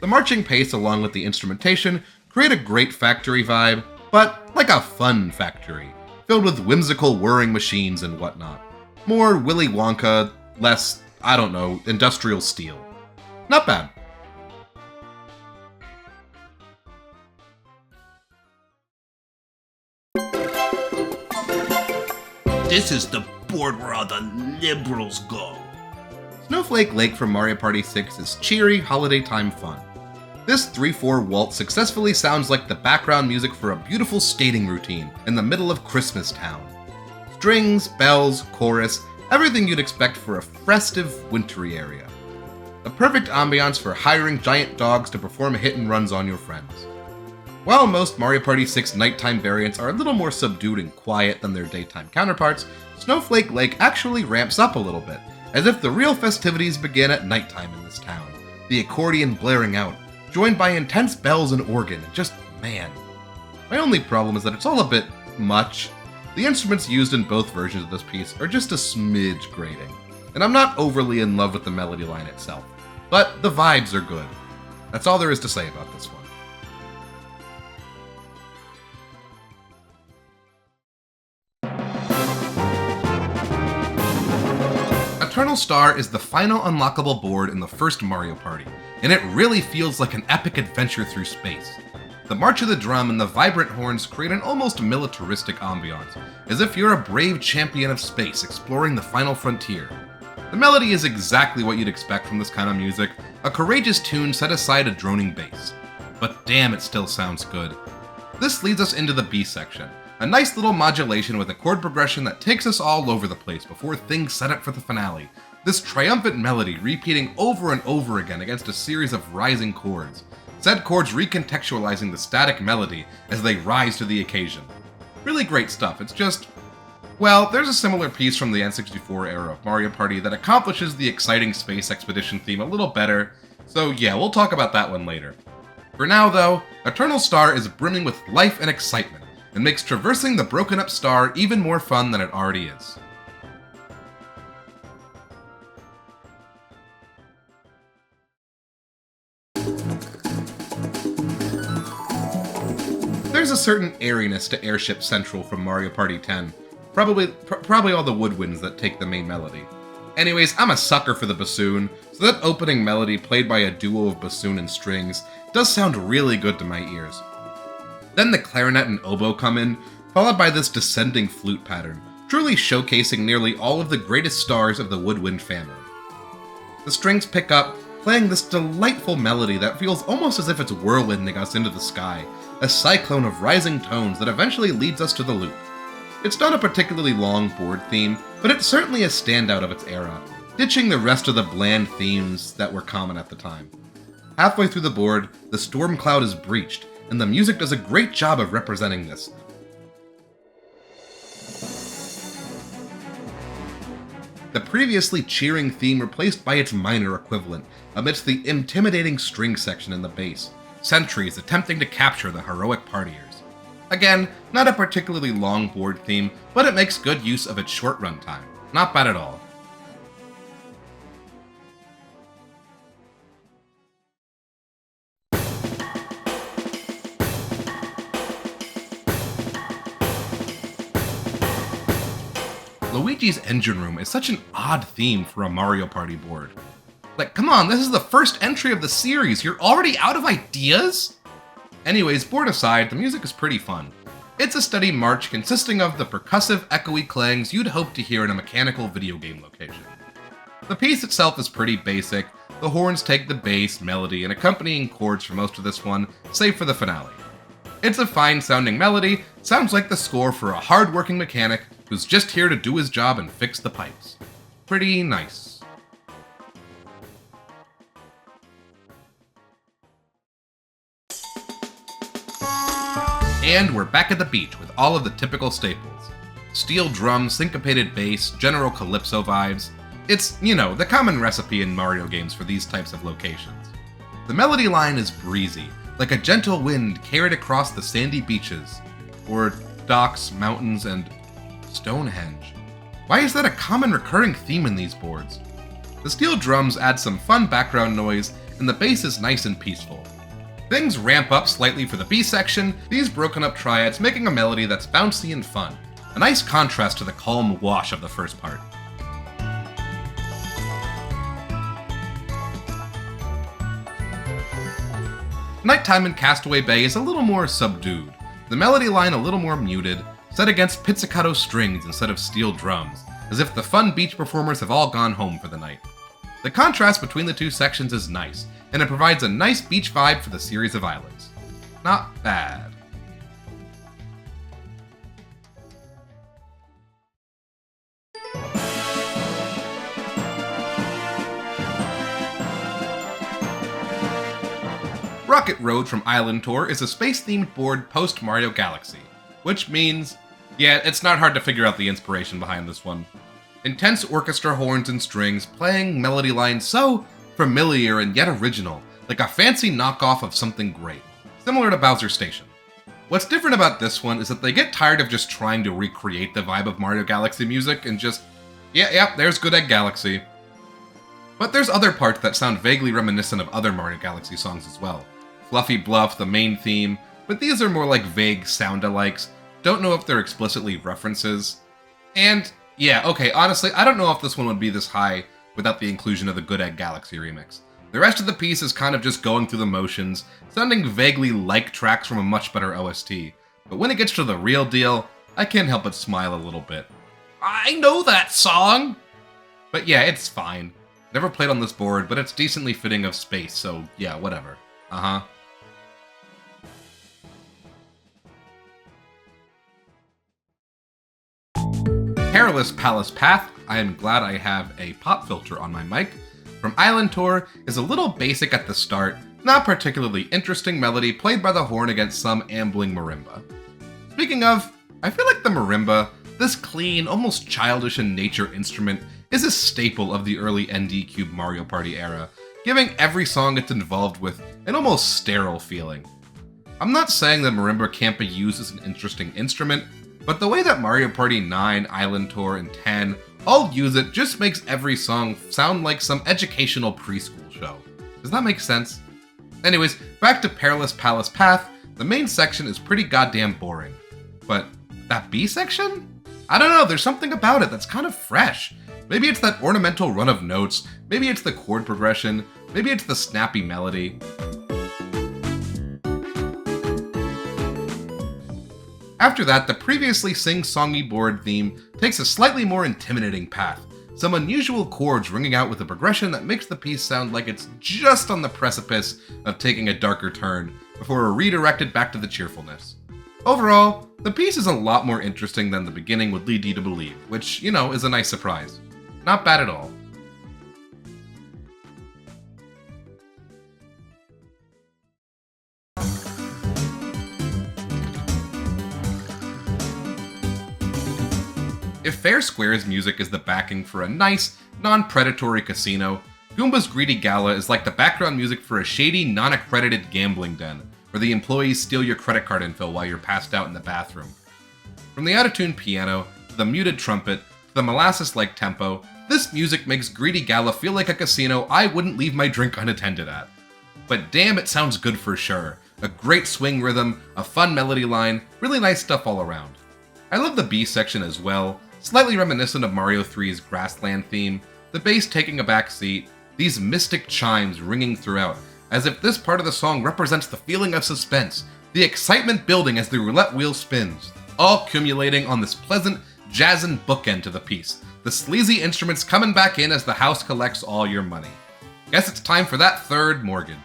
The marching pace along with the instrumentation create a great factory vibe, but like a fun factory, filled with whimsical whirring machines and whatnot. More Willy Wonka, less, I don't know, industrial steel. Not bad. This is the board where all the liberals go. Snowflake Lake from Mario Party 6 is cheery, holiday time fun. This 3/4 waltz successfully sounds like the background music for a beautiful skating routine in the middle of Christmas Town. Strings, bells, chorus, everything you'd expect for a festive, wintry area. The perfect ambiance for hiring giant dogs to perform hit and runs on your friends. While most Mario Party 6 nighttime variants are a little more subdued and quiet than their daytime counterparts, Snowflake Lake actually ramps up a little bit, as if the real festivities begin at nighttime in this town, the accordion blaring out, joined by intense bells and organ. Just, man. My only problem is that it's all a bit much. The instruments used in both versions of this piece are just a smidge grating, and I'm not overly in love with the melody line itself, but the vibes are good. That's all there is to say about this one. Eternal Star is the final unlockable board in the first Mario Party, and it really feels like an epic adventure through space. The march of the drum and the vibrant horns create an almost militaristic ambiance, as if you're a brave champion of space exploring the final frontier. The melody is exactly what you'd expect from this kind of music, a courageous tune set aside a droning bass. But damn, it still sounds good. This leads us into the B section, a nice little modulation with a chord progression that takes us all over the place before things set up for the finale. This triumphant melody repeating over and over again against a series of rising chords. Said chords recontextualizing the static melody as they rise to the occasion. Really great stuff, it's just... well, there's a similar piece from the N64 era of Mario Party that accomplishes the exciting space expedition theme a little better, so yeah, we'll talk about that one later. For now though, Eternal Star is brimming with life and excitement, and makes traversing the broken up star even more fun than it already is. There's a certain airiness to Airship Central from Mario Party 10, probably all the woodwinds that take the main melody. Anyways, I'm a sucker for the bassoon, so that opening melody played by a duo of bassoon and strings does sound really good to my ears. Then the clarinet and oboe come in, followed by this descending flute pattern, truly showcasing nearly all of the greatest stars of the woodwind family. The strings pick up, playing this delightful melody that feels almost as if it's whirlwinding us into the sky, a cyclone of rising tones that eventually leads us to the loop. It's not a particularly long board theme, but it's certainly a standout of its era, ditching the rest of the bland themes that were common at the time. Halfway through the board, the storm cloud is breached, and the music does a great job of representing this. The previously cheering theme replaced by its minor equivalent, amidst the intimidating string section in the bass, sentries attempting to capture the heroic partiers. Again, not a particularly long board theme, but it makes good use of its short runtime. Not bad at all. Luigi's Engine Room is such an odd theme for a Mario Party board. Like, come on, this is the first entry of the series, you're already out of ideas? Anyways, board aside, the music is pretty fun. It's a steady march consisting of the percussive, echoey clangs you'd hope to hear in a mechanical video game location. The piece itself is pretty basic, the horns take the bass, melody, and accompanying chords for most of this one, save for the finale. It's a fine-sounding melody, sounds like the score for a hard-working mechanic who's just here to do his job and fix the pipes. Pretty nice. And we're back at the beach with all of the typical staples. Steel drums, syncopated bass, general calypso vibes. It's, you know, the common recipe in Mario games for these types of locations. The melody line is breezy, like a gentle wind carried across the sandy beaches, or docks, mountains, and Stonehenge. Why is that a common recurring theme in these boards? The steel drums add some fun background noise, and the bass is nice and peaceful. Things ramp up slightly for the B section, these broken up triads making a melody that's bouncy and fun, a nice contrast to the calm wash of the first part. Nighttime in Castaway Bay is a little more subdued, the melody line a little more muted, set against pizzicato strings instead of steel drums, as if the fun beach performers have all gone home for the night. The contrast between the two sections is nice, and it provides a nice beach vibe for the series of islands. Not bad. Rocket Road from Island Tour is a space-themed board post-Mario Galaxy, which means, yeah, it's not hard to figure out the inspiration behind this one. Intense orchestra horns and strings playing melody lines so familiar and yet original, like a fancy knockoff of something great, similar to Bowser Station. What's different about this one is that they get tired of just trying to recreate the vibe of Mario Galaxy music and just, yeah, there's Good Egg Galaxy. But there's other parts that sound vaguely reminiscent of other Mario Galaxy songs as well. Fluffy Bluff, the main theme, but these are more like vague sound-alikes, don't know if they're explicitly references. And, yeah, okay, honestly, I don't know if this one would be this high without the inclusion of the Good Egg Galaxy remix. The rest of the piece is kind of just going through the motions, sounding vaguely like tracks from a much better OST, but when it gets to the real deal, I can't help but smile a little bit. I know that song! But yeah, it's fine. Never played on this board, but it's decently fitting of space, so yeah, whatever. Uh-huh. Perilous Palace Path, I am glad I have a pop filter on my mic, from Island Tour is a little basic at the start, not particularly interesting melody played by the horn against some ambling marimba. Speaking of, I feel like the marimba, this clean, almost childish in nature instrument, is a staple of the early ND Cube Mario Party era, giving every song it's involved with an almost sterile feeling. I'm not saying that marimba can't be used as an interesting instrument, but the way that Mario Party 9, Island Tour, and 10 all use it just makes every song sound like some educational preschool show. Does that make sense? Anyways, back to Perilous Palace Path, the main section is pretty goddamn boring. But that B section? I don't know, there's something about it that's kind of fresh. Maybe it's that ornamental run of notes, maybe it's the chord progression, maybe it's the snappy melody. After that, the previously sing-songy board theme takes a slightly more intimidating path, some unusual chords ringing out with a progression that makes the piece sound like it's just on the precipice of taking a darker turn, before redirected back to the cheerfulness. Overall, the piece is a lot more interesting than the beginning would lead you to believe, which, you know, is a nice surprise. Not bad at all. If Fair Square's music is the backing for a nice, non-predatory casino, Goomba's Greedy Gala is like the background music for a shady, non-accredited gambling den, where the employees steal your credit card info while you're passed out in the bathroom. From the out-of-tune piano, to the muted trumpet, to the molasses-like tempo, this music makes Greedy Gala feel like a casino I wouldn't leave my drink unattended at. But damn, it sounds good for sure. A great swing rhythm, a fun melody line, really nice stuff all around. I love the B section as well, slightly reminiscent of Mario 3's Grassland theme, the bass taking a back seat, these mystic chimes ringing throughout, as if this part of the song represents the feeling of suspense, the excitement building as the roulette wheel spins, all accumulating on this pleasant, jazzin' bookend to the piece, the sleazy instruments coming back in as the house collects all your money. Guess it's time for that third mortgage.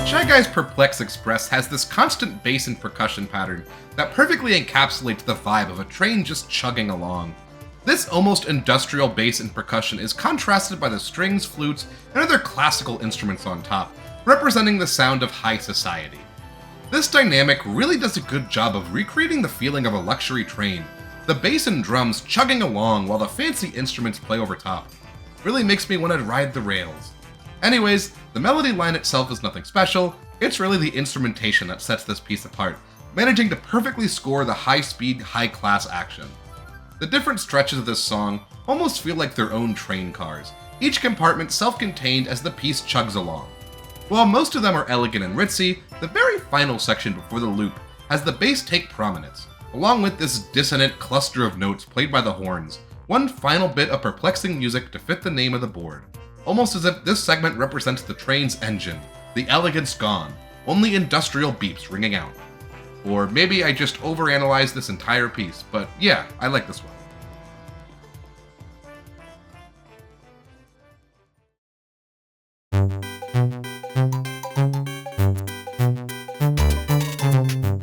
Shy Guy's Perplex Express has this constant bass and percussion pattern that perfectly encapsulates the vibe of a train just chugging along. This almost industrial bass and percussion is contrasted by the strings, flutes, and other classical instruments on top, representing the sound of high society. This dynamic really does a good job of recreating the feeling of a luxury train, the bass and drums chugging along while the fancy instruments play over top. Really makes me want to ride the rails. Anyways, the melody line itself is nothing special, It's really the instrumentation that sets this piece apart, managing to perfectly score the high-speed, high-class action. The different stretches of this song almost feel like their own train cars, each compartment self-contained as the piece chugs along. While most of them are elegant and ritzy, the very final section before the loop has the bass take prominence, along with this dissonant cluster of notes played by the horns, one final bit of perplexing music to fit the name of the board, almost as if this segment represents the train's engine, the elegance gone, only industrial beeps ringing out. Or maybe I just overanalyzed this entire piece, but yeah, I like this one.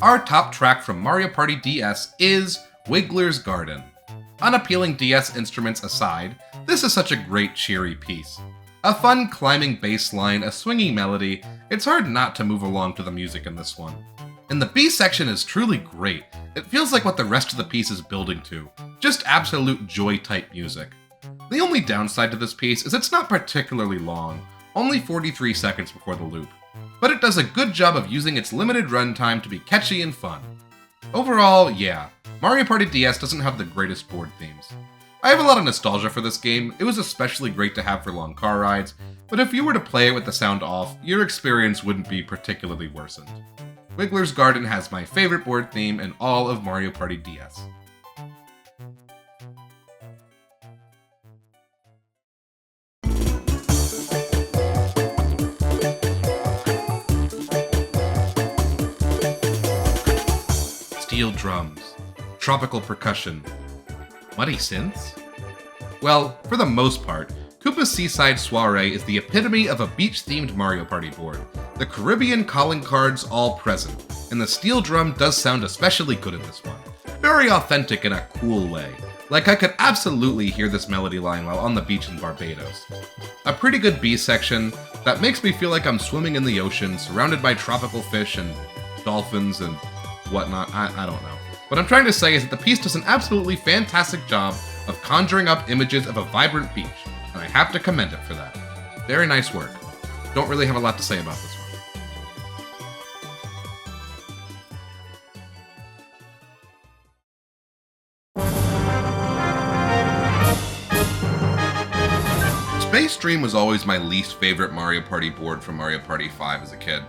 Our top track from Mario Party DS is Wiggler's Garden. Unappealing DS instruments aside, this is such a great cheery piece. A fun climbing bass line, a swinging melody, it's hard not to move along to the music in this one. And the B section is truly great. It feels like what the rest of the piece is building to, just absolute joy type music. The only downside to this piece is it's not particularly long, only 43 seconds before the loop, but it does a good job of using its limited runtime to be catchy and fun. Overall, yeah, Mario Party DS doesn't have the greatest board themes. I have a lot of nostalgia for this game, it was especially great to have for long car rides, but if you were to play it with the sound off, your experience wouldn't be particularly worsened. Wiggler's Garden has my favorite board theme in all of Mario Party DS. Steel drums, tropical percussion, muddy synths? Well, for the most part, Koopa's Seaside Soiree is the epitome of a beach-themed Mario Party board. The Caribbean calling cards all present, and the steel drum does sound especially good in this one. Very authentic in a cool way. Like I could absolutely hear this melody line while on the beach in Barbados. A pretty good B section that makes me feel like I'm swimming in the ocean, surrounded by tropical fish and dolphins and whatnot, I don't know. What I'm trying to say is that the piece does an absolutely fantastic job of conjuring up images of a vibrant beach, and I have to commend it for that. Very nice work. Don't really have a lot to say about this one. Space Dream was always my least favorite Mario Party board from Mario Party 5 as a kid.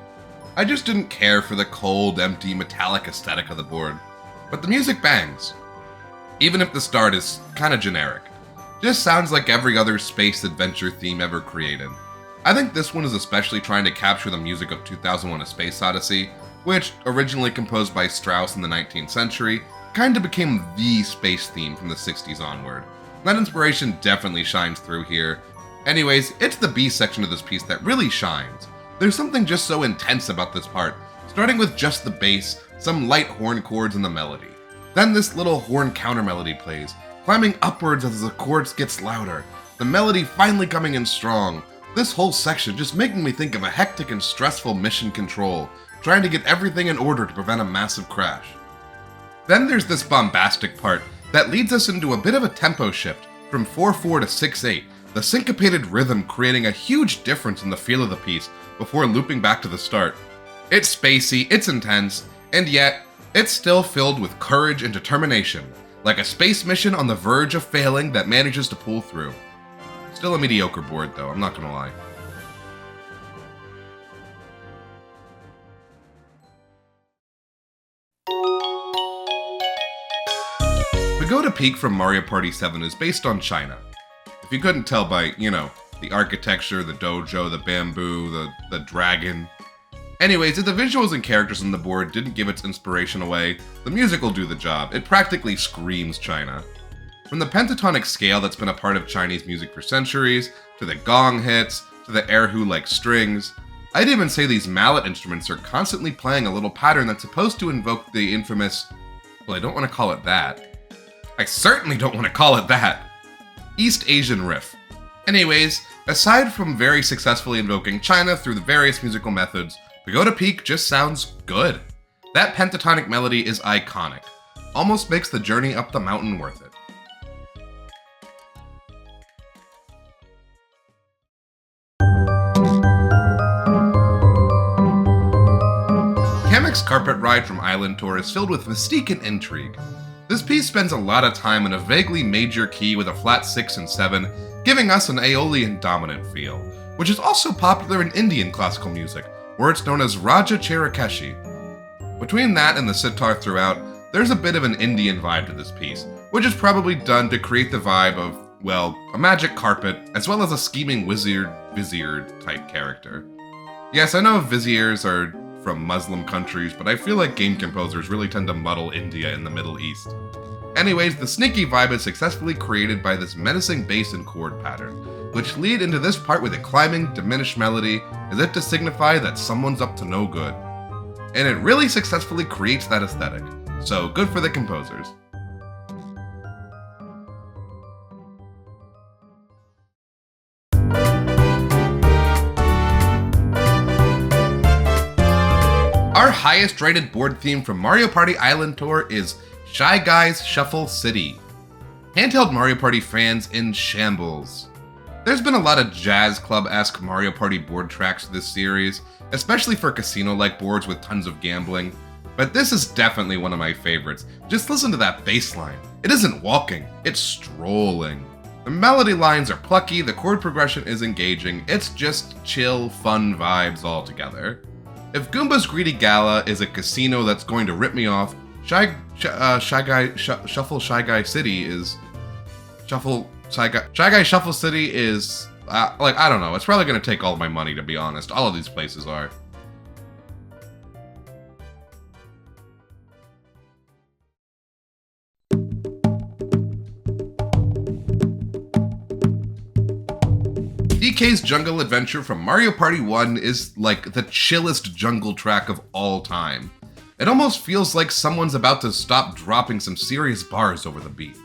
I just didn't care for the cold, empty, metallic aesthetic of the board. But the music bangs. Even if the start is kinda generic. Just sounds like every other space adventure theme ever created. I think this one is especially trying to capture the music of 2001: A Space Odyssey, which, originally composed by Strauss in the 19th century, kinda became the space theme from the 60s onward. That inspiration definitely shines through here. Anyways, it's the B section of this piece that really shines. There's something just so intense about this part, starting with just the bass, some light horn chords, and the melody. Then this little horn counter melody plays, climbing upwards as the chords gets louder, the melody finally coming in strong. This whole section just making me think of a hectic and stressful mission control, trying to get everything in order to prevent a massive crash. Then there's this bombastic part that leads us into a bit of a tempo shift from 4/4 to 6/8, the syncopated rhythm creating a huge difference in the feel of the piece before looping back to the start. It's spacey, it's intense, and yet, it's still filled with courage and determination, like a space mission on the verge of failing that manages to pull through. Still a mediocre board though, I'm not gonna lie. Pagoda Peak from Mario Party 7 is based on China. If you couldn't tell by, the architecture, the dojo, the bamboo, the dragon. Anyways, if the visuals and characters on the board didn't give its inspiration away, the music will do the job. It practically screams China. From the pentatonic scale that's been a part of Chinese music for centuries, to the gong hits, to the erhu-like strings, I'd even say these mallet instruments are constantly playing a little pattern that's supposed to invoke the infamous, well, I don't want to call it that. I certainly don't want to call it that. East Asian riff. Anyways, aside from very successfully invoking China through the various musical methods, Pagoda Peak just sounds good. That pentatonic melody is iconic. Almost makes the journey up the mountain worth it. Kamek's carpet ride from Island Tour is filled with mystique and intrigue. This piece spends a lot of time in a vaguely major key with a flat 6 and 7, giving us an Aeolian dominant feel, which is also popular in Indian classical music, where it's known as Raja Cherakeshi. Between that and the sitar throughout, there's a bit of an Indian vibe to this piece, which is probably done to create the vibe of, well, a magic carpet, as well as a scheming vizier type character. Yes, I know viziers are from Muslim countries, but I feel like game composers really tend to muddle India in the Middle East. Anyways, the sneaky vibe is successfully created by this menacing bass and chord pattern, which lead into this part with a climbing, diminished melody, as if to signify that someone's up to no good. And it really successfully creates that aesthetic, so good for the composers. Our highest rated board theme from Mario Party Island Tour is Shy Guy's Shuffle City. Handheld Mario Party fans in shambles. There's been a lot of jazz club-esque Mario Party board tracks this series, especially for casino-like boards with tons of gambling, but this is definitely one of my favorites. Just listen to that bass line. It isn't walking, it's strolling. The melody lines are plucky, the chord progression is engaging, it's just chill, fun vibes all together. If Goomba's Greedy Gala is a casino that's going to rip me off, Shuffle Shy Guy City is... Shy Guy Shuffle City is... I don't know, it's probably going to take all of my money, to be honest. All of these places are. DK's Jungle Adventure from Mario Party 1 is like the chillest jungle track of all time. It almost feels like someone's about to stop dropping some serious bars over the beat.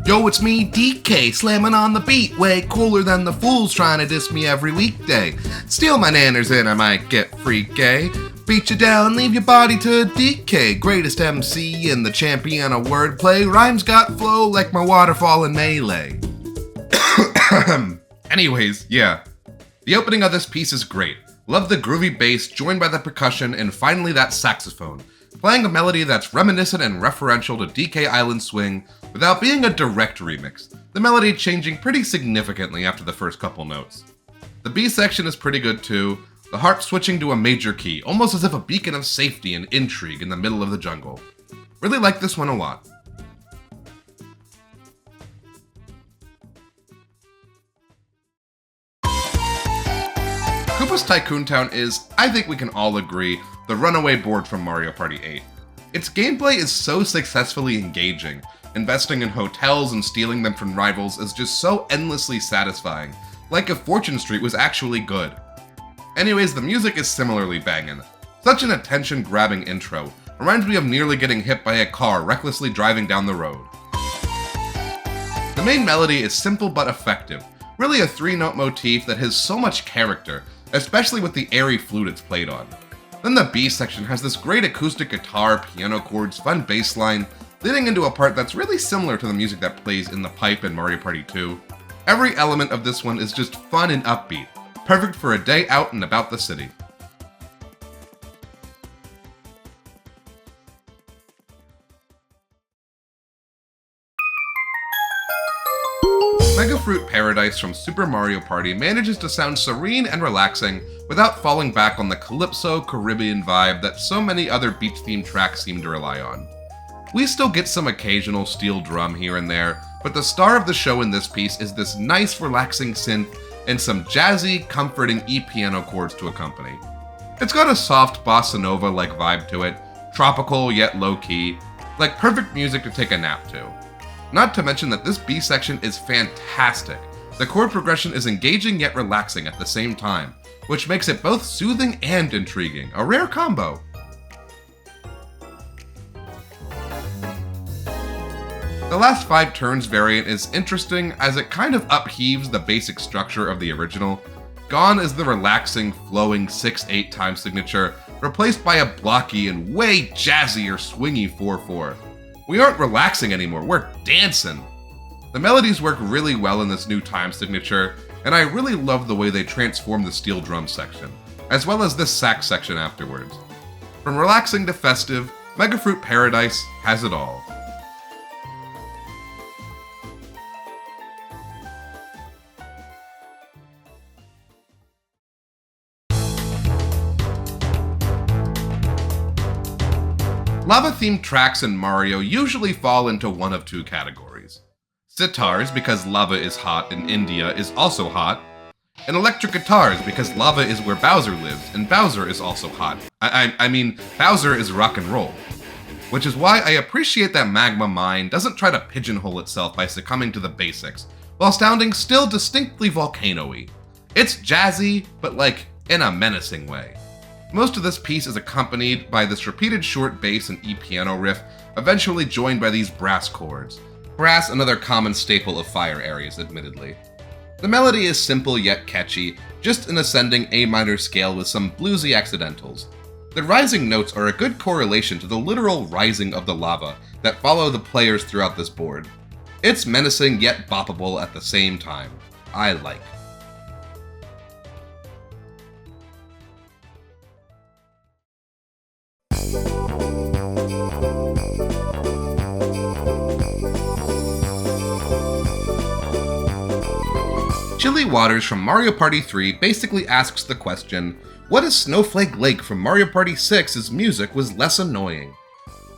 Yo, it's me, DK, slamming on the beat, way cooler than the fools trying to diss me every weekday. Steal my nanners and I might get freaky. Beat you down, leave your body to decay. Greatest MC and the champion of wordplay. Rhymes got flow like my waterfall in Melee. Anyways, yeah. The opening of this piece is great. Love the groovy bass joined by the percussion and finally that saxophone, playing a melody that's reminiscent and referential to DK Island Swing without being a direct remix, the melody changing pretty significantly after the first couple notes. The B section is pretty good too, the harp switching to a major key, almost as if a beacon of safety and intrigue in the middle of the jungle. Really like this one a lot. Koopa's Tycoon Town is, I think we can all agree, the runaway board from Mario Party 8. Its gameplay is so successfully engaging. Investing in hotels and stealing them from rivals is just so endlessly satisfying, like if Fortune Street was actually good. Anyways, the music is similarly bangin'. Such an attention-grabbing intro. Reminds me of nearly getting hit by a car recklessly driving down the road. The main melody is simple but effective. Really a 3-note motif that has so much character, especially with the airy flute it's played on. Then the B section has this great acoustic guitar, piano chords, fun bass line, leading into a part that's really similar to the music that plays in the pipe in Mario Party 2. Every element of this one is just fun and upbeat, perfect for a day out and about the city. Mega Fruit Paradise from Super Mario Party manages to sound serene and relaxing without falling back on the Calypso Caribbean vibe that so many other beach-themed tracks seem to rely on. We still get some occasional steel drum here and there, but the star of the show in this piece is this nice relaxing synth and some jazzy, comforting E-piano chords to accompany. It's got a soft bossa nova-like vibe to it, tropical yet low-key, like perfect music to take a nap to. Not to mention that this B section is fantastic. The chord progression is engaging yet relaxing at the same time, which makes it both soothing and intriguing, a rare combo. The last 5 turns variant is interesting as it kind of upheaves the basic structure of the original. Gone is the relaxing, flowing 6/8 time signature, replaced by a blocky and way jazzier swingy 4/4. We aren't relaxing anymore, we're dancing. The melodies work really well in this new time signature, and I really love the way they transform the steel drum section, as well as this sax section afterwards. From relaxing to festive, Mega Fruit Paradise has it all. Lava-themed tracks in Mario usually fall into one of two categories. Sitars, because lava is hot and India is also hot, and electric guitars, because lava is where Bowser lives, and Bowser is also hot. I mean, Bowser is rock and roll. Which is why I appreciate that Magma Mine doesn't try to pigeonhole itself by succumbing to the basics, while sounding still distinctly volcano-y. It's jazzy, but like, in a menacing way. Most of this piece is accompanied by this repeated short bass and E-piano riff, eventually joined by these brass chords. Brass, another common staple of fire areas, admittedly. The melody is simple yet catchy, just an ascending A minor scale with some bluesy accidentals. The rising notes are a good correlation to the literal rising of the lava that follow the players throughout this board. It's menacing yet boppable at the same time. I like. Chilly Waters from Mario Party 3 basically asks the question, what if Snowflake Lake from Mario Party 6's music was less annoying?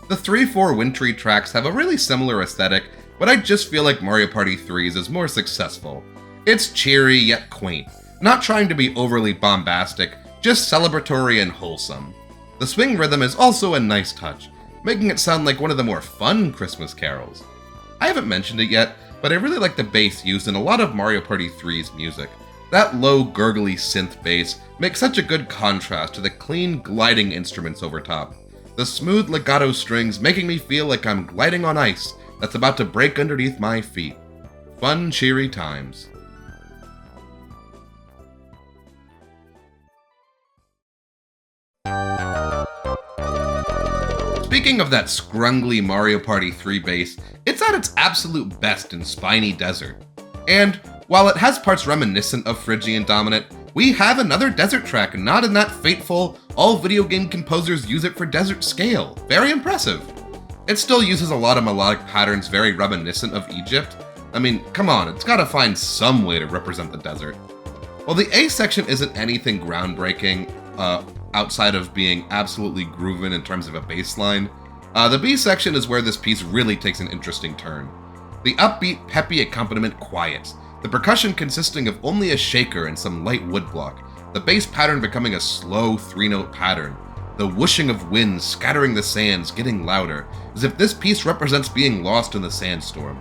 The 3-4 wintry tracks have a really similar aesthetic, but I just feel like Mario Party 3's is more successful. It's cheery yet quaint, not trying to be overly bombastic, just celebratory and wholesome. The swing rhythm is also a nice touch, making it sound like one of the more fun Christmas carols. I haven't mentioned it yet, but I really like the bass used in a lot of Mario Party 3's music. That low, gurgly synth bass makes such a good contrast to the clean, gliding instruments over top. The smooth legato strings making me feel like I'm gliding on ice that's about to break underneath my feet. Fun, cheery times. Speaking of that scrungly Mario Party 3 bass, it's at its absolute best in Spiny Desert. And while it has parts reminiscent of Phrygian Dominant, we have another desert track not in that fateful, all video game composers use it for desert scale. Very impressive. It still uses a lot of melodic patterns very reminiscent of Egypt. I mean, come on, it's gotta find some way to represent the desert. While the A section isn't anything groundbreaking, outside of being absolutely groovin' in terms of a bass line, the B section is where this piece really takes an interesting turn. The upbeat, peppy accompaniment quiets, the percussion consisting of only a shaker and some light woodblock, the bass pattern becoming a slow 3-note pattern, the whooshing of wind scattering the sands getting louder, as if this piece represents being lost in the sandstorm.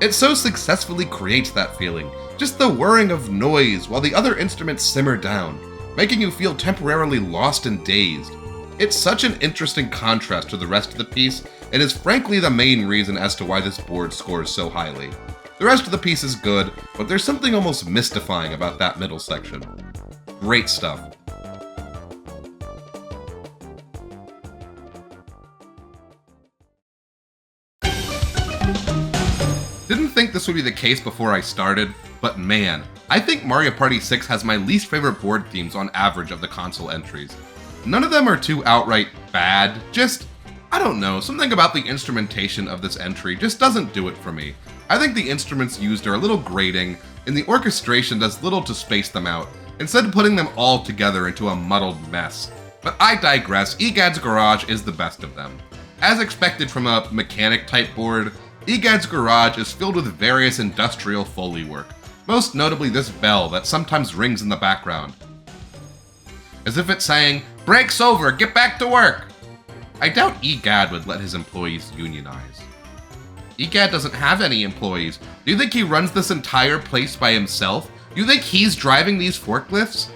It so successfully creates that feeling, just the whirring of noise while the other instruments simmer down, making you feel temporarily lost and dazed. It's such an interesting contrast to the rest of the piece, and is frankly the main reason as to why this board scores so highly. The rest of the piece is good, but there's something almost mystifying about that middle section. Great stuff. Didn't think this would be the case before I started, but man, I think Mario Party 6 has my least favorite board themes on average of the console entries. None of them are too outright bad, just, I don't know, something about the instrumentation of this entry just doesn't do it for me. I think the instruments used are a little grating, and the orchestration does little to space them out, instead of putting them all together into a muddled mess. But I digress, EGAD's Garage is the best of them. As expected from a mechanic-type board, EGAD's Garage is filled with various industrial Foley work, most notably this bell that sometimes rings in the background, as if it's saying, "Break's over, get back to work!" I doubt EGAD would let his employees unionize. EGAD doesn't have any employees. Do you think he runs this entire place by himself? Do you think he's driving these forklifts?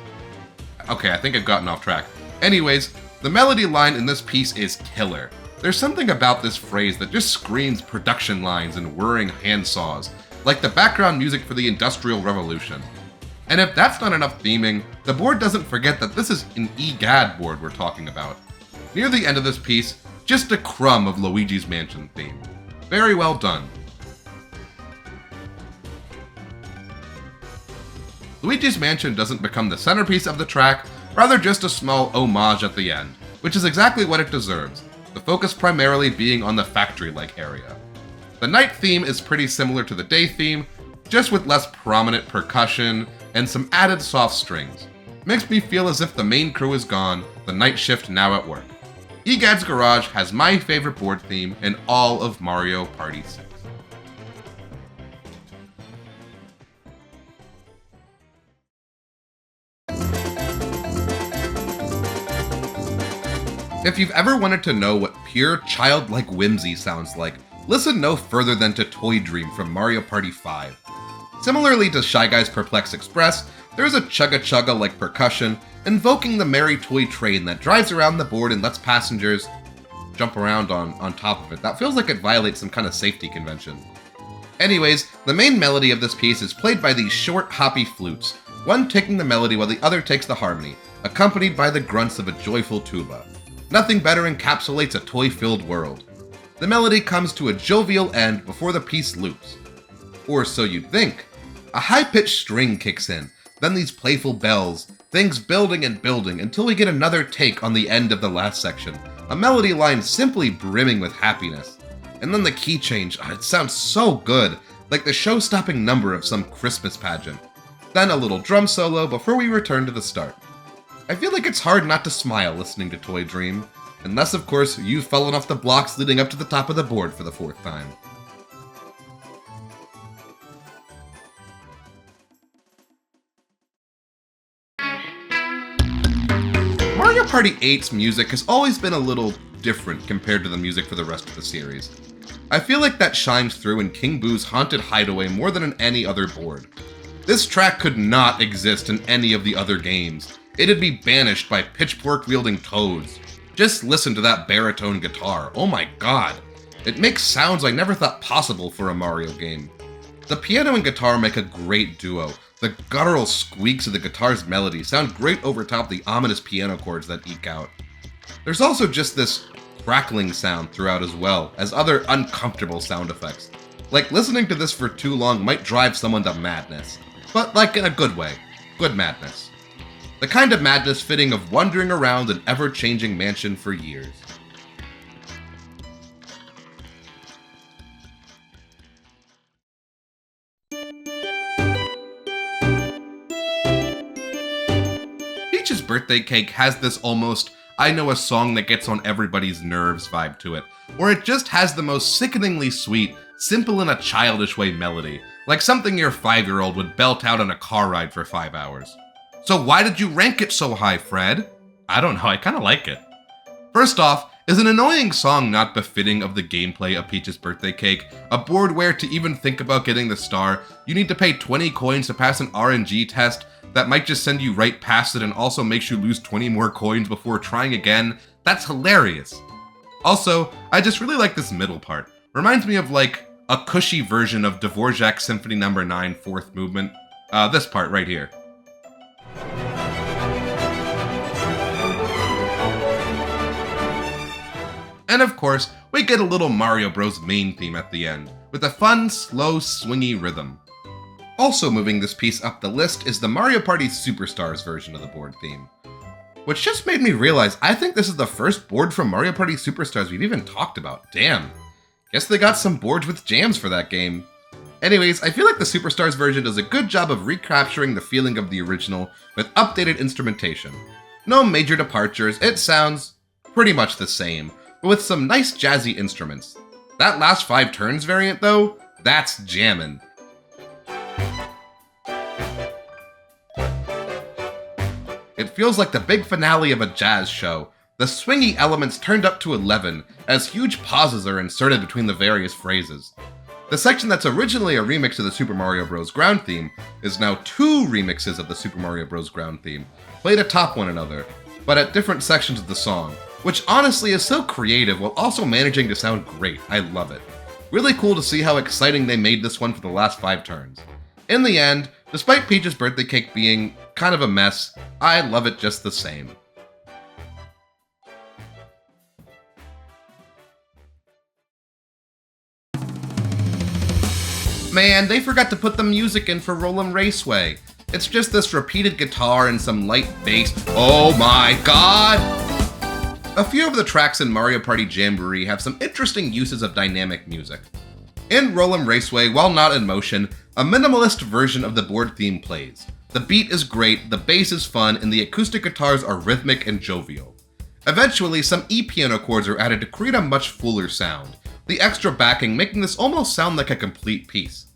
Okay, I think I've gotten off track. Anyways, the melody line in this piece is killer. There's something about this phrase that just screams production lines and whirring handsaws, like the background music for the Industrial Revolution. And if that's not enough theming, the board doesn't forget that this is an EGAD board we're talking about. Near the end of this piece, just a crumb of Luigi's Mansion theme. Very well done. Luigi's Mansion doesn't become the centerpiece of the track, rather just a small homage at the end, which is exactly what it deserves, the focus primarily being on the factory-like area. The night theme is pretty similar to the day theme, just with less prominent percussion and some added soft strings. Makes me feel as if the main crew is gone, the night shift now at work. EGAD's Garage has my favorite board theme in all of Mario Party 6. If you've ever wanted to know what pure childlike whimsy sounds like, listen no further than to Toy Dream from Mario Party 5. Similarly to Shy Guy's Perplex Express, there's a chugga-chugga-like percussion invoking the merry toy train that drives around the board and lets passengers jump around on top of it. That feels like it violates some kind of safety convention. Anyways, the main melody of this piece is played by these short, hoppy flutes, one taking the melody while the other takes the harmony, accompanied by the grunts of a joyful tuba. Nothing better encapsulates a toy-filled world. The melody comes to a jovial end before the piece loops. Or so you'd think. A high-pitched string kicks in, then these playful bells, things building and building until we get another take on the end of the last section, a melody line simply brimming with happiness. And then the key change, it sounds so good, like the show-stopping number of some Christmas pageant. Then a little drum solo before we return to the start. I feel like it's hard not to smile listening to Toy Dream, unless of course you've fallen off the blocks leading up to the top of the board for the 4th time. Mario Party 8's music has always been a little different compared to the music for the rest of the series. I feel like that shines through in King Boo's Haunted Hideaway more than in any other board. This track could not exist in any of the other games. It'd be banished by pitchfork-wielding toads. Just listen to that baritone guitar, oh my god. It makes sounds I never thought possible for a Mario game. The piano and guitar make a great duo. The guttural squeaks of the guitar's melody sound great over top the ominous piano chords that eke out. There's also just this crackling sound throughout as well as other uncomfortable sound effects. Like listening to this for too long might drive someone to madness, but like in a good way. Good madness. The kind of madness fitting of wandering around an ever-changing mansion for years. Peach's Birthday Cake has this almost, I know a song that gets on everybody's nerves vibe to it, where it just has the most sickeningly sweet, simple in a childish way melody, like something your 5-year-old would belt out on a car ride for 5 hours. So why did you rank it so high, Fred? I don't know, I kinda like it. First off, is an annoying song not befitting of the gameplay of Peach's Birthday Cake, a board where to even think about getting the star, you need to pay 20 coins to pass an RNG test that might just send you right past it and also makes you lose 20 more coins before trying again? That's hilarious. Also, I just really like this middle part. Reminds me of like a cushy version of Dvorak's Symphony No. 9 4th movement. This part right here. And of course, we get a little Mario Bros. Main theme at the end, with a fun, slow, swingy rhythm. Also moving this piece up the list is the Mario Party Superstars version of the board theme. Which just made me realize I think this is the first board from Mario Party Superstars we've even talked about. Damn. Guess they got some boards with jams for that game. Anyways, I feel like the Superstars version does a good job of recapturing the feeling of the original with updated instrumentation. No major departures, it sounds pretty much the same, but with some nice jazzy instruments. That last 5 turns variant though, that's jammin'. It feels like the big finale of a jazz show. The swingy elements turned up to 11, as huge pauses are inserted between the various phrases. The section that's originally a remix of the Super Mario Bros. Ground theme is now 2 remixes of the Super Mario Bros. Ground theme, played atop one another, but at different sections of the song, which honestly is so creative while also managing to sound great. I love it. Really cool to see how exciting they made this one for the last 5 turns. In the end, despite Peach's Birthday Cake being kind of a mess, I love it just the same. Man, they forgot to put the music in for Rollin' Raceway. It's just this repeated guitar and some light bass. Oh my god! A few of the tracks in Mario Party Jamboree have some interesting uses of dynamic music. In Roll'em Raceway, while not in motion, a minimalist version of the board theme plays. The beat is great, the bass is fun, and the acoustic guitars are rhythmic and jovial. Eventually, some E-piano chords are added to create a much fuller sound, the extra backing making this almost sound like a complete piece.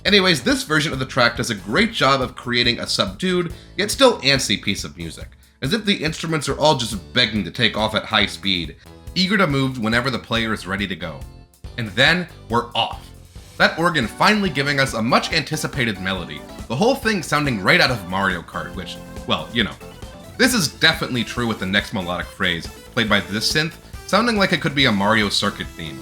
Anyways, this version of the track does a great job of creating a subdued, yet still antsy piece of music, as if the instruments are all just begging to take off at high speed, eager to move whenever the player is ready to go. And then, we're off. That organ finally giving us a much anticipated melody, the whole thing sounding right out of Mario Kart, which, well, you know. This is definitely true with the next melodic phrase, played by this synth, sounding like it could be a Mario Circuit theme.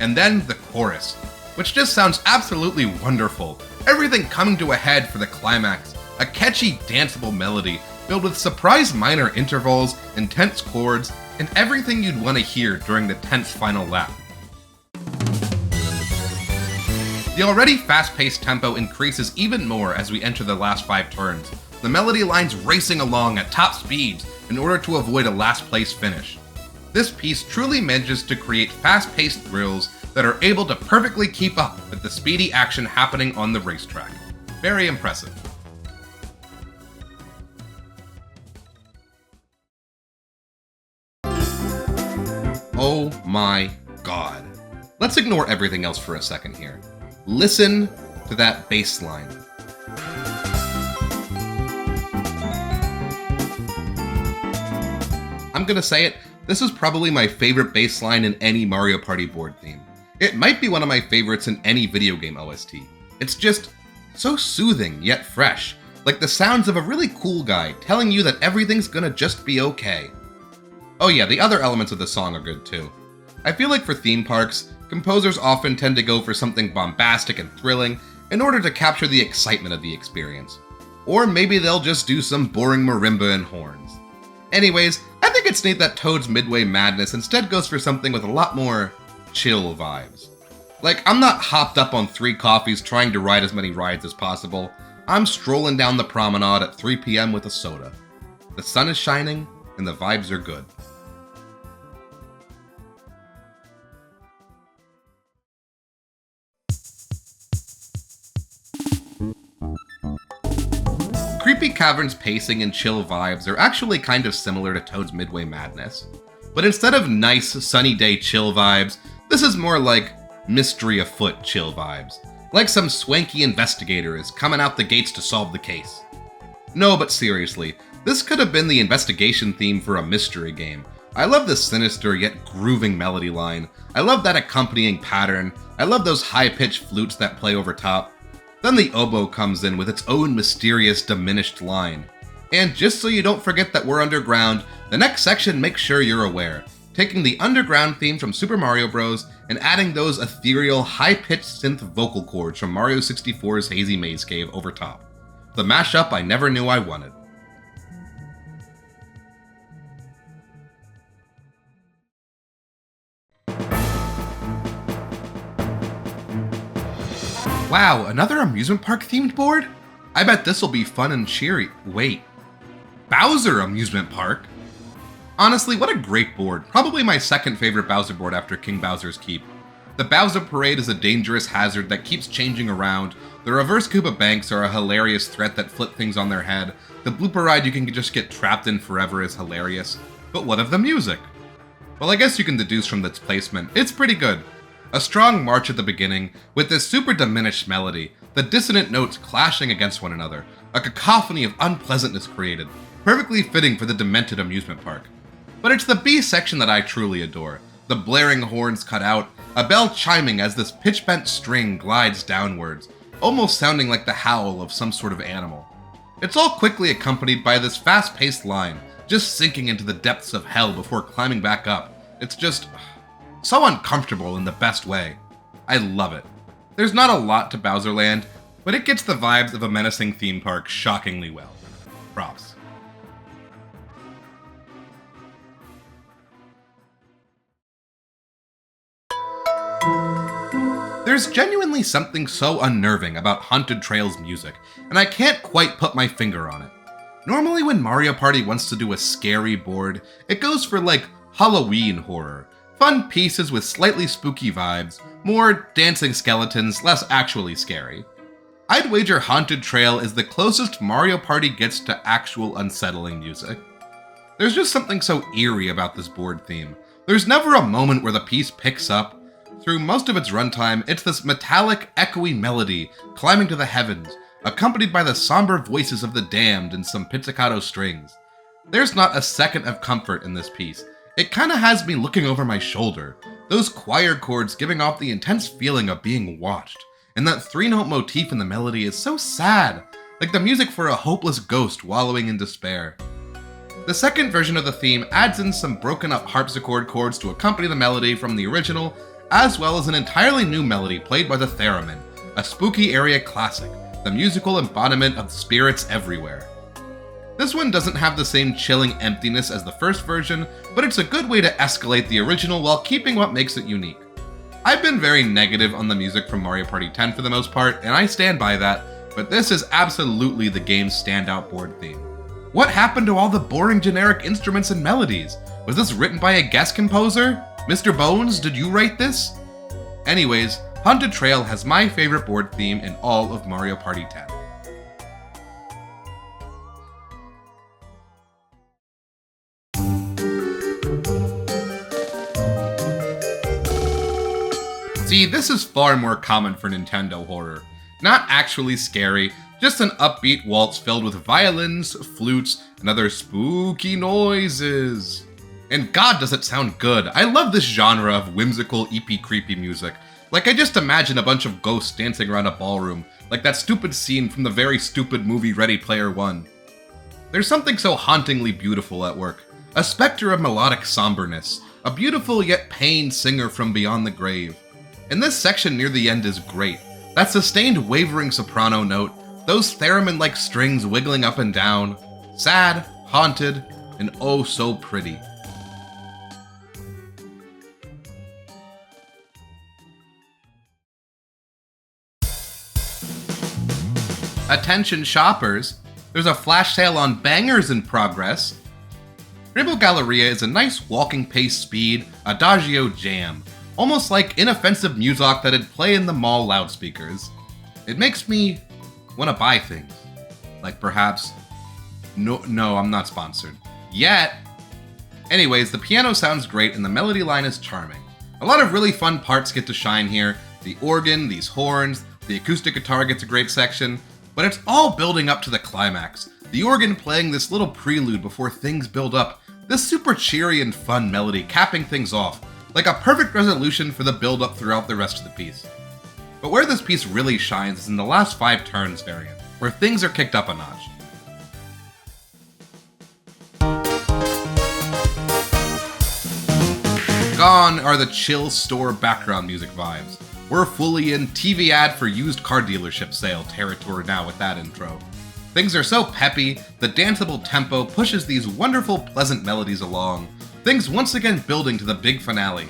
And then the chorus, which just sounds absolutely wonderful, everything coming to a head for the climax, a catchy, danceable melody filled with surprise minor intervals, intense chords, and everything you'd want to hear during the tense final lap. The already fast-paced tempo increases even more as we enter the last 5 turns, the melody lines racing along at top speeds in order to avoid a last-place finish. This piece truly manages to create fast-paced thrills that are able to perfectly keep up with the speedy action happening on the racetrack. Very impressive. Oh my god. Let's ignore everything else for a second here. Listen to that bass line. I'm gonna say it, this is probably my favorite bass line in any Mario Party board theme. It might be one of my favorites in any video game OST. It's just so soothing yet fresh, like the sounds of a really cool guy telling you that everything's gonna just be okay. Oh yeah, the other elements of the song are good too. I feel like for theme parks, composers often tend to go for something bombastic and thrilling in order to capture the excitement of the experience. Or maybe they'll just do some boring marimba and horns. Anyways, I think it's neat that Toad's Midway Madness instead goes for something with a lot more chill vibes. Like, I'm not hopped up on 3 coffees trying to ride as many rides as possible. I'm strolling down the promenade at 3 p.m. with a soda. The sun is shining, and the vibes are good. Creepy Cavern's pacing and chill vibes are actually kind of similar to Toad's Midway Madness. But instead of nice, sunny day chill vibes, this is more like mystery afoot chill vibes. Like some swanky investigator is coming out the gates to solve the case. No, but seriously, this could have been the investigation theme for a mystery game. I love the sinister yet grooving melody line. I love that accompanying pattern. I love those high-pitched flutes that play over top. Then the oboe comes in with its own mysterious diminished line. And just so you don't forget that we're underground, the next section makes sure you're aware, taking the underground theme from Super Mario Bros. And adding those ethereal, high-pitched synth vocal chords from Mario 64's Hazy Maze Cave over top. The mashup I never knew I wanted. Wow, another amusement park themed board? I bet this'll be fun and cheery. Wait, Bowser Amusement Park? Honestly, what a great board. Probably my second favorite Bowser board after King Bowser's Keep. The Bowser Parade is a dangerous hazard that keeps changing around. The reverse Koopa banks are a hilarious threat that flip things on their head. The blooper ride you can just get trapped in forever is hilarious. But what of the music? Well, I guess you can deduce from its placement. It's pretty good. A strong march at the beginning, with this super diminished melody, the dissonant notes clashing against one another, a cacophony of unpleasantness created, perfectly fitting for the demented amusement park. But it's the B section that I truly adore. The blaring horns cut out, a bell chiming as this pitch-bent string glides downwards, almost sounding like the howl of some sort of animal. It's all quickly accompanied by this fast-paced line, just sinking into the depths of hell before climbing back up. It's just so uncomfortable in the best way. I love it. There's not a lot to Bowserland, but it gets the vibes of a menacing theme park shockingly well. Props. There's genuinely something so unnerving about Haunted Trail's music, and I can't quite put my finger on it. Normally when Mario Party wants to do a scary board, it goes for like Halloween horror. Fun pieces with slightly spooky vibes, more dancing skeletons, less actually scary. I'd wager Haunted Trail is the closest Mario Party gets to actual unsettling music. There's just something so eerie about this board theme. There's never a moment where the piece picks up. Through most of its runtime, it's this metallic, echoey melody climbing to the heavens, accompanied by the somber voices of the damned and some pizzicato strings. There's not a second of comfort in this piece. It kinda has me looking over my shoulder, those choir chords giving off the intense feeling of being watched, and that 3-note motif in the melody is so sad, like the music for a hopeless ghost wallowing in despair. The second version of the theme adds in some broken up harpsichord chords to accompany the melody from the original, as well as an entirely new melody played by the theremin, a spooky area classic, the musical embodiment of spirits everywhere. This one doesn't have the same chilling emptiness as the first version, but it's a good way to escalate the original while keeping what makes it unique. I've been very negative on the music from Mario Party 10 for the most part, and I stand by that, but this is absolutely the game's standout board theme. What happened to all the boring generic instruments and melodies? Was this written by a guest composer? Mr. Bones, did you write this? Anyways, Haunted Trail has my favorite board theme in all of Mario Party 10. See, this is far more common for Nintendo horror. Not actually scary, just an upbeat waltz filled with violins, flutes, and other spooky noises. And god does it sound good. I love this genre of whimsical, eepy, creepy music. Like I just imagine a bunch of ghosts dancing around a ballroom, like that stupid scene from the very stupid movie Ready Player One. There's something so hauntingly beautiful at work. A specter of melodic somberness, a beautiful yet pained singer from beyond the grave. And this section near the end is great. That sustained wavering soprano note, those theremin-like strings wiggling up and down, sad, haunted, and oh so pretty. Attention shoppers, there's a flash sale on bangers in progress. Rainbow Galleria is a nice walking pace speed, adagio jam, almost like inoffensive music that'd play in the mall loudspeakers. It makes me want to buy things. Like perhaps... No, I'm not sponsored. Yet! Anyways, the piano sounds great and the melody line is charming. A lot of really fun parts get to shine here. The organ, these horns, the acoustic guitar gets a great section. But it's all building up to the climax. The organ playing this little prelude before things build up. This super cheery and fun melody capping things off. Like a perfect resolution for the build-up throughout the rest of the piece. But where this piece really shines is in the last 5 turns variant, where things are kicked up a notch. Gone are the chill store background music vibes. We're fully in TV ad for used car dealership sale territory now with that intro. Things are so peppy, the danceable tempo pushes these wonderful pleasant melodies along, things once again building to the big finale.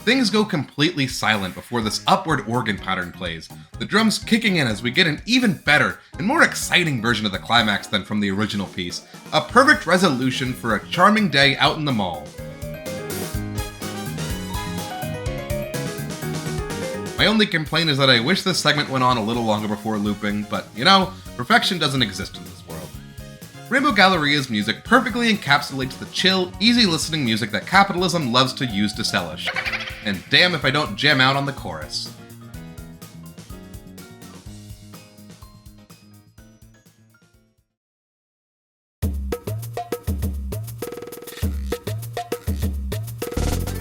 Things go completely silent before this upward organ pattern plays, the drums kicking in as we get an even better and more exciting version of the climax than from the original piece, a perfect resolution for a charming day out in the mall. My only complaint is that I wish this segment went on a little longer before looping, but you know, perfection doesn't exist in this world. Rainbow Galleria's music perfectly encapsulates the chill, easy listening music that capitalism loves to use to sell us. And damn if I don't jam out on the chorus.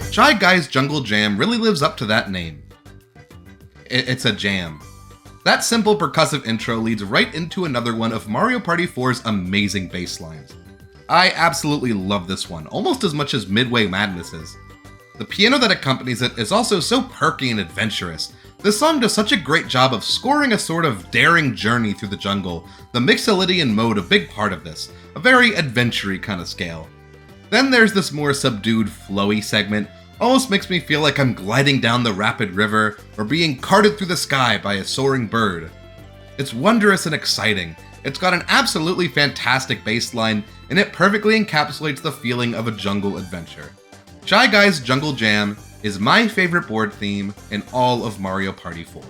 Shy Guy's Jungle Jam really lives up to that name. It's a jam. That simple percussive intro leads right into another one of Mario Party 4's amazing bass lines. I absolutely love this one, almost as much as Midway Madness is. The piano that accompanies it is also so perky and adventurous. This song does such a great job of scoring a sort of daring journey through the jungle, the Mixelidian mode a big part of this, a very adventure-y kind of scale. Then there's this more subdued, flowy segment, Almost makes me feel like I'm gliding down the rapid river or being carted through the sky by a soaring bird. It's wondrous and exciting. It's got an absolutely fantastic bass line, and it perfectly encapsulates the feeling of a jungle adventure. Shy Guy's Jungle Jam is my favorite board theme in all of Mario Party 4.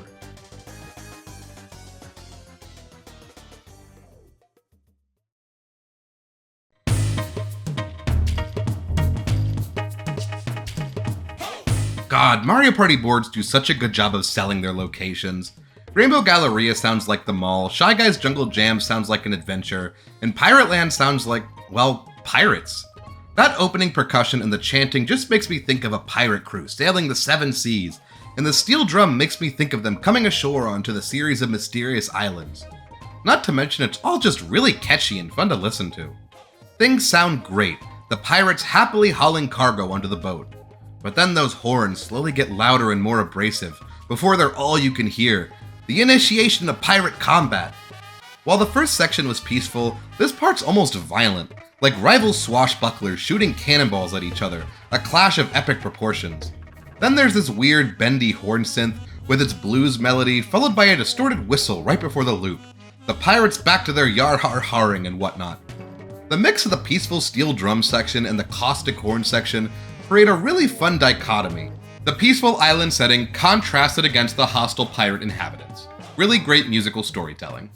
God, Mario Party boards do such a good job of selling their locations. Rainbow Galleria sounds like the mall, Shy Guy's Jungle Jam sounds like an adventure, and Pirate Land sounds like, well, pirates. That opening percussion and the chanting just makes me think of a pirate crew sailing the 7 seas, and the steel drum makes me think of them coming ashore onto the series of mysterious islands. Not to mention it's all just really catchy and fun to listen to. Things sound great, the pirates happily hauling cargo onto the boat. But then those horns slowly get louder and more abrasive, before they're all you can hear. The initiation of pirate combat. While the first section was peaceful, this part's almost violent, like rival swashbucklers shooting cannonballs at each other, a clash of epic proportions. Then there's this weird bendy horn synth with its blues melody followed by a distorted whistle right before the loop. The pirates back to their yar-har-harring and whatnot. The mix of the peaceful steel drum section and the caustic horn section create a really fun dichotomy. The peaceful island setting contrasted against the hostile pirate inhabitants. Really great musical storytelling.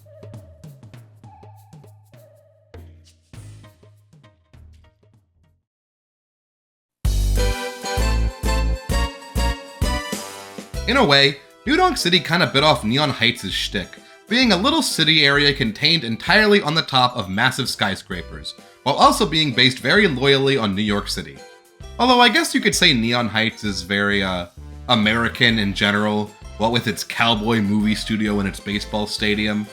In a way, New Donk City kinda bit off Neon Heights' shtick, being a little city area contained entirely on the top of massive skyscrapers, while also being based very loyally on New York City. Although I guess you could say Neon Heights is very, American in general, what with its cowboy movie studio and its baseball stadium.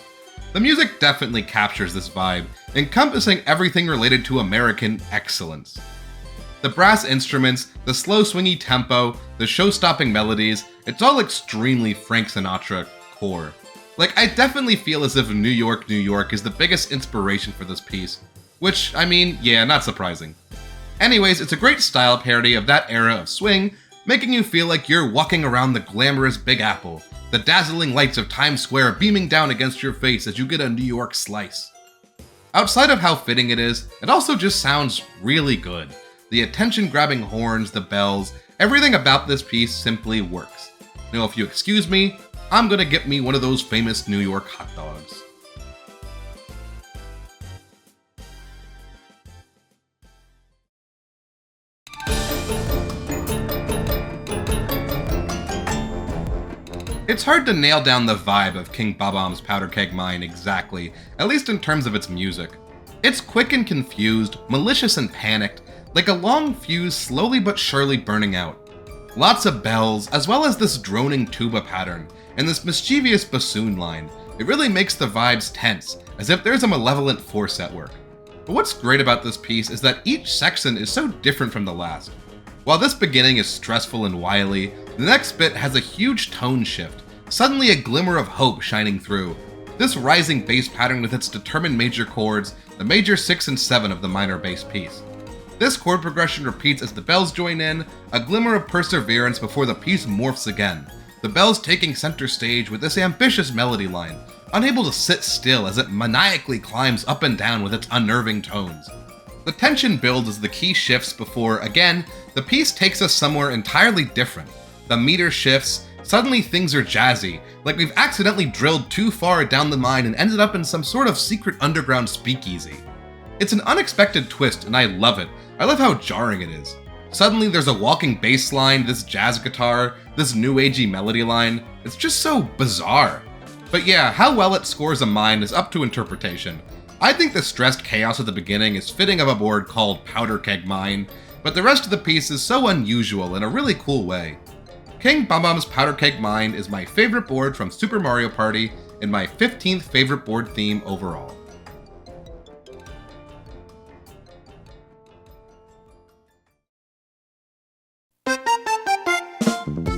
The music definitely captures this vibe, encompassing everything related to American excellence. The brass instruments, the slow swingy tempo, the show-stopping melodies, it's all extremely Frank Sinatra core. Like, I definitely feel as if New York, New York is the biggest inspiration for this piece. Which, I mean, yeah, not surprising. Anyways, it's a great style parody of that era of swing, making you feel like you're walking around the glamorous Big Apple, the dazzling lights of Times Square beaming down against your face as you get a New York slice. Outside of how fitting it is, it also just sounds really good. The attention-grabbing horns, the bells, everything about this piece simply works. Now, if you excuse me, I'm gonna get me one of those famous New York hot dogs. It's hard to nail down the vibe of King Bob-omb's Powder Keg Mine exactly, at least in terms of its music. It's quick and confused, malicious and panicked, like a long fuse slowly but surely burning out. Lots of bells, as well as this droning tuba pattern, and this mischievous bassoon line. It really makes the vibes tense, as if there's a malevolent force at work. But what's great about this piece is that each section is so different from the last. While this beginning is stressful and wily, the next bit has a huge tone shift, suddenly a glimmer of hope shining through. This rising bass pattern with its determined major chords, the major 6 and 7 of the minor bass piece. This chord progression repeats as the bells join in, a glimmer of perseverance before the piece morphs again, the bells taking center stage with this ambitious melody line, unable to sit still as it maniacally climbs up and down with its unnerving tones. The tension builds as the key shifts before, again, the piece takes us somewhere entirely different. The meter shifts, suddenly things are jazzy, like we've accidentally drilled too far down the mine and ended up in some sort of secret underground speakeasy. It's an unexpected twist and I love it. I love how jarring it is. Suddenly there's a walking bass line, this jazz guitar, this new agey melody line. It's just so bizarre. But yeah, how well it scores a mine is up to interpretation. I think the stressed chaos at the beginning is fitting of a board called Powder Keg Mine, but the rest of the piece is so unusual in a really cool way. King Bob-omb's Powder Keg Mine is my favorite board from Super Mario Party and my 15th favorite board theme overall.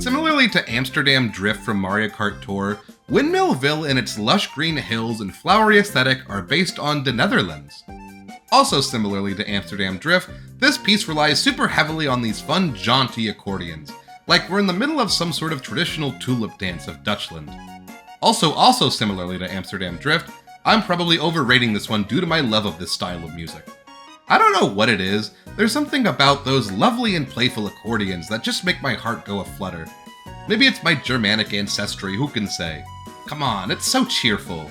Similarly to Amsterdam Drift from Mario Kart Tour, Windmillville and its lush green hills and flowery aesthetic are based on the Netherlands. Also similarly to Amsterdam Drift, this piece relies super heavily on these fun, jaunty accordions, like we're in the middle of some sort of traditional tulip dance of Dutchland. Also similarly to Amsterdam Drift, I'm probably overrating this one due to my love of this style of music. I don't know what it is, there's something about those lovely and playful accordions that just make my heart go aflutter. Maybe it's my Germanic ancestry, who can say? Come on, it's so cheerful.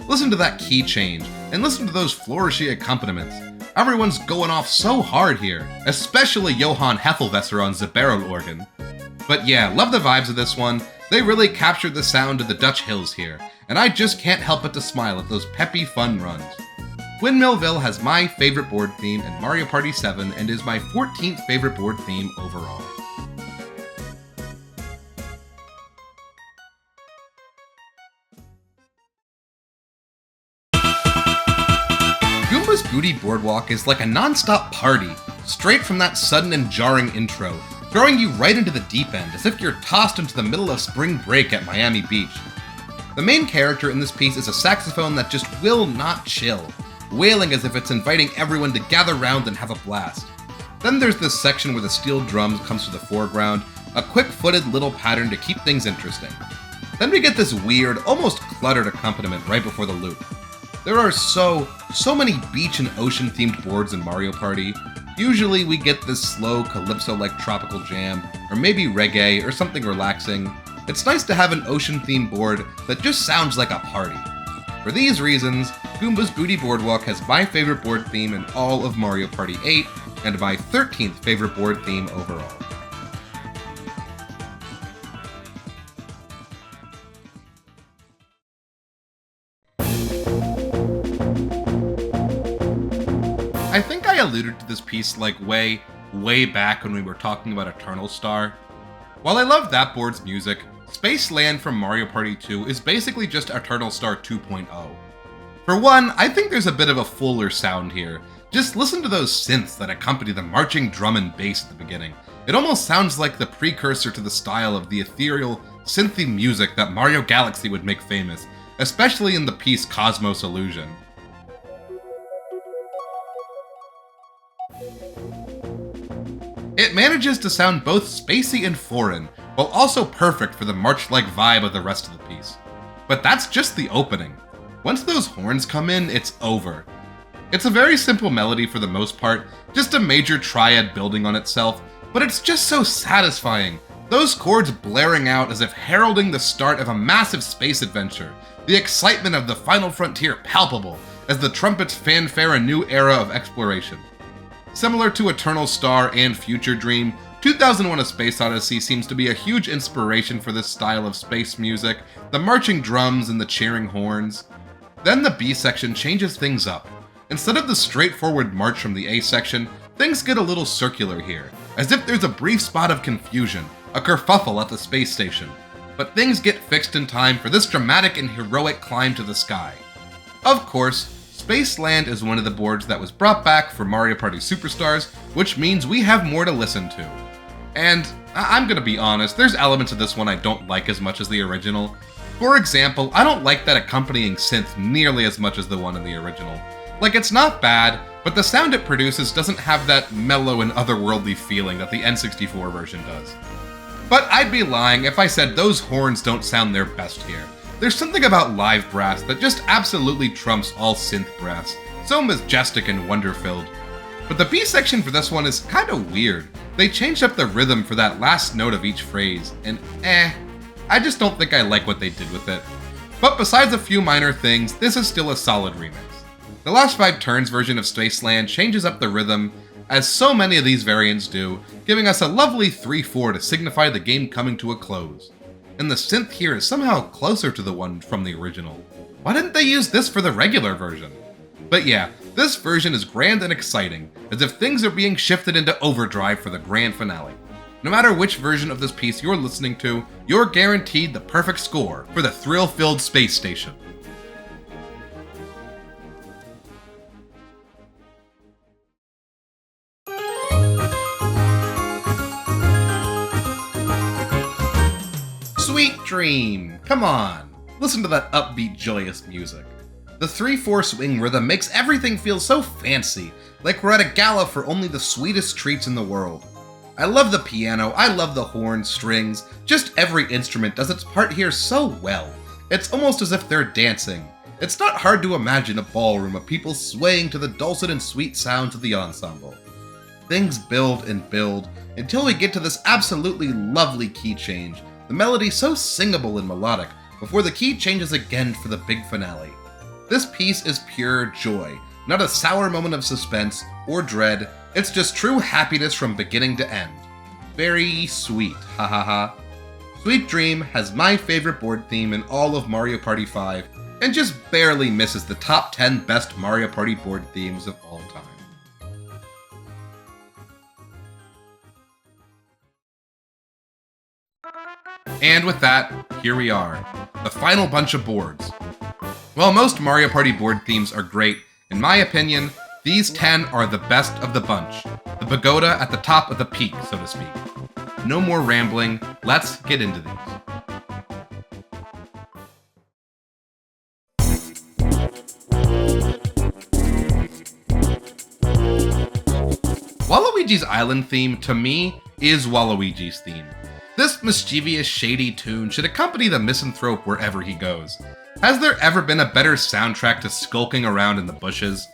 Listen to that key change, and listen to those flourishy accompaniments. Everyone's going off so hard here, especially Johann Heffelwesser on the barrel organ. But yeah, love the vibes of this one. They really captured the sound of the Dutch hills here, and I just can't help but to smile at those peppy fun runs. Windmillville has my favorite board theme in Mario Party 7 and is my 14th favorite board theme overall. Goomba's Booty Boardwalk is like a non-stop party, straight from that sudden and jarring intro, throwing you right into the deep end as if you're tossed into the middle of spring break at Miami Beach. The main character in this piece is a saxophone that just will not chill, wailing as if it's inviting everyone to gather round and have a blast. Then there's this section where the steel drums comes to the foreground, a quick-footed little pattern to keep things interesting. Then we get this weird, almost cluttered accompaniment right before the loop. There are so many beach and ocean themed boards in Mario Party. Usually we get this slow calypso-like tropical jam, or maybe reggae, or something relaxing. It's nice to have an ocean themed board that just sounds like a party. For these reasons, Goomba's Booty Boardwalk has my favorite board theme in all of Mario Party 8, and my 13th favorite board theme overall. I think I alluded to this piece like way back when we were talking about Eternal Star. While I love that board's music, Space Land from Mario Party 2 is basically just Eternal Star 2.0. For one, I think there's a bit of a fuller sound here. Just listen to those synths that accompany the marching drum and bass at the beginning. It almost sounds like the precursor to the style of the ethereal, synthy music that Mario Galaxy would make famous, especially in the piece Cosmos Illusion. It manages to sound both spacey and foreign, while also perfect for the march-like vibe of the rest of the piece. But that's just the opening. Once those horns come in, it's over. It's a very simple melody for the most part, just a major triad building on itself, but it's just so satisfying. Those chords blaring out as if heralding the start of a massive space adventure, the excitement of the final frontier palpable as the trumpets fanfare a new era of exploration. Similar to Eternal Star and Future Dream, 2001: A Space Odyssey seems to be a huge inspiration for this style of space music, the marching drums and the cheering horns. Then the B section changes things up. Instead of the straightforward march from the A section, things get a little circular here, as if there's a brief spot of confusion, a kerfuffle at the space station. But things get fixed in time for this dramatic and heroic climb to the sky. Of course, Space Land is one of the boards that was brought back for Mario Party Superstars, which means we have more to listen to. And I'm gonna be honest, there's elements of this one I don't like as much as the original. For example, I don't like that accompanying synth nearly as much as the one in the original. Like, it's not bad, but the sound it produces doesn't have that mellow and otherworldly feeling that the N64 version does. But I'd be lying if I said those horns don't sound their best here. There's something about live brass that just absolutely trumps all synth brass, so majestic and wonder-filled. But the B section for this one is kinda weird. They changed up the rhythm for that last note of each phrase, and I just don't think I like what they did with it. But besides a few minor things, this is still a solid remix. The Last 5 Turns version of Spaceland changes up the rhythm, as so many of these variants do, giving us a lovely 3/4 to signify the game coming to a close. And the synth here is somehow closer to the one from the original. Why didn't they use this for the regular version? But yeah, this version is grand and exciting, as if things are being shifted into overdrive for the grand finale. No matter which version of this piece you're listening to, you're guaranteed the perfect score for the thrill-filled space station. Sweet Dream! Come on! Listen to that upbeat, joyous music. The 3/4 swing rhythm makes everything feel so fancy, like we're at a gala for only the sweetest treats in the world. I love the piano, I love the horns, strings, just every instrument does its part here so well. It's almost as if they're dancing. It's not hard to imagine a ballroom of people swaying to the dulcet and sweet sounds of the ensemble. Things build and build until we get to this absolutely lovely key change, the melody so singable and melodic, before the key changes again for the big finale. This piece is pure joy, not a sour moment of suspense or dread, it's just true happiness from beginning to end. Very sweet, ha ha ha. Sweet Dream has my favorite board theme in all of Mario Party 5, and just barely misses the top 10 best Mario Party board themes of all time. And with that, here we are, the final bunch of boards. While most Mario Party board themes are great, in my opinion, these 10 are the best of the bunch. The pagoda at the top of the peak, so to speak. No more rambling, let's get into these. Waluigi's Island theme, to me, is Waluigi's theme. This mischievous, shady tune should accompany the misanthrope wherever he goes. Has there ever been a better soundtrack to skulking around in the bushes?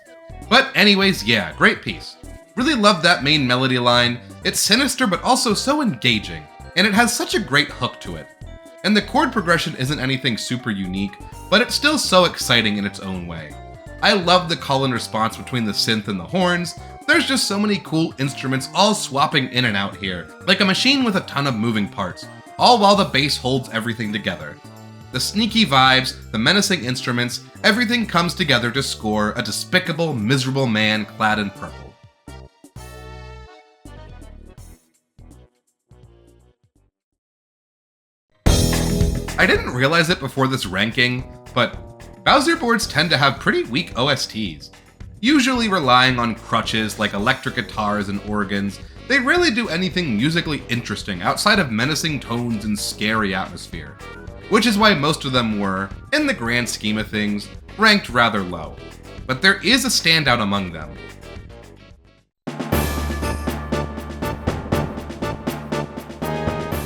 But anyways, yeah, great piece. Really love that main melody line. It's sinister but also so engaging, and it has such a great hook to it. And the chord progression isn't anything super unique, but it's still so exciting in its own way. I love the call and response between the synth and the horns. There's just so many cool instruments all swapping in and out here, like a machine with a ton of moving parts, all while the bass holds everything together. The sneaky vibes, the menacing instruments, everything comes together to score a despicable, miserable man clad in purple. I didn't realize it before this ranking, but Bowser boards tend to have pretty weak OSTs. Usually relying on crutches like electric guitars and organs, they rarely do anything musically interesting outside of menacing tones and scary atmosphere. Which is why most of them were, in the grand scheme of things, ranked rather low. But there is a standout among them.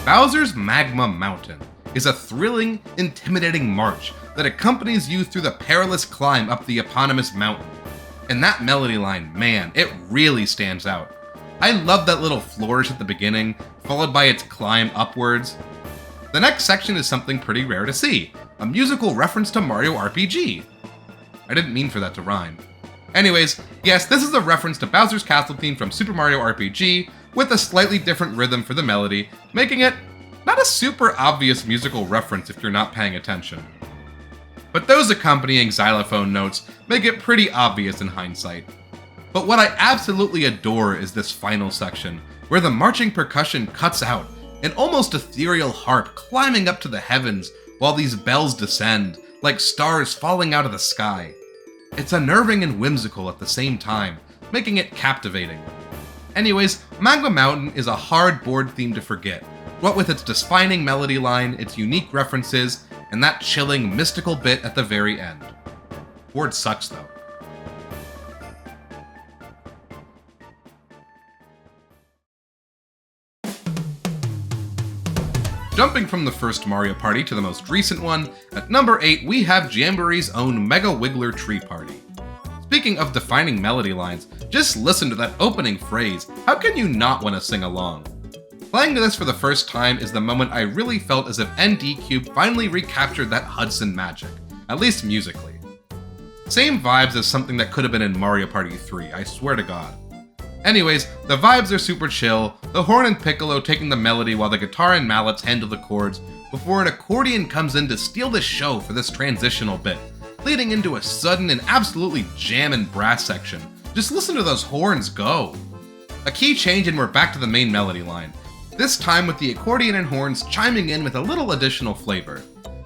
Bowser's Magma Mountain is a thrilling, intimidating march that accompanies you through the perilous climb up the eponymous mountain. And that melody line, man, it really stands out. I love that little flourish at the beginning, followed by its climb upwards. The next section is something pretty rare to see, a musical reference to Mario RPG. I didn't mean for that to rhyme. Anyways, yes, this is a reference to Bowser's Castle theme from Super Mario RPG, with a slightly different rhythm for the melody, making it not a super obvious musical reference if you're not paying attention. But those accompanying xylophone notes make it pretty obvious in hindsight. But what I absolutely adore is this final section, where the marching percussion cuts out, an almost ethereal harp climbing up to the heavens while these bells descend, like stars falling out of the sky. It's unnerving and whimsical at the same time, making it captivating. Anyways, Magma Mountain is a hard board theme to forget, what with its defining melody line, its unique references, and that chilling, mystical bit at the very end. Board sucks though. Jumping from the first Mario Party to the most recent one, at number 8 we have Jamboree's own Mega Wiggler Tree Party. Speaking of defining melody lines, just listen to that opening phrase, how can you not want to sing along? Playing this for the first time is the moment I really felt as if ND Cube finally recaptured that Hudson magic, at least musically. Same vibes as something that could have been in Mario Party 3, I swear to god. Anyways, the vibes are super chill, the horn and piccolo taking the melody while the guitar and mallets handle the chords, before an accordion comes in to steal the show for this transitional bit, leading into a sudden and absolutely jammin' brass section. Just listen to those horns go! A key change and we're back to the main melody line, this time with the accordion and horns chiming in with a little additional flavor.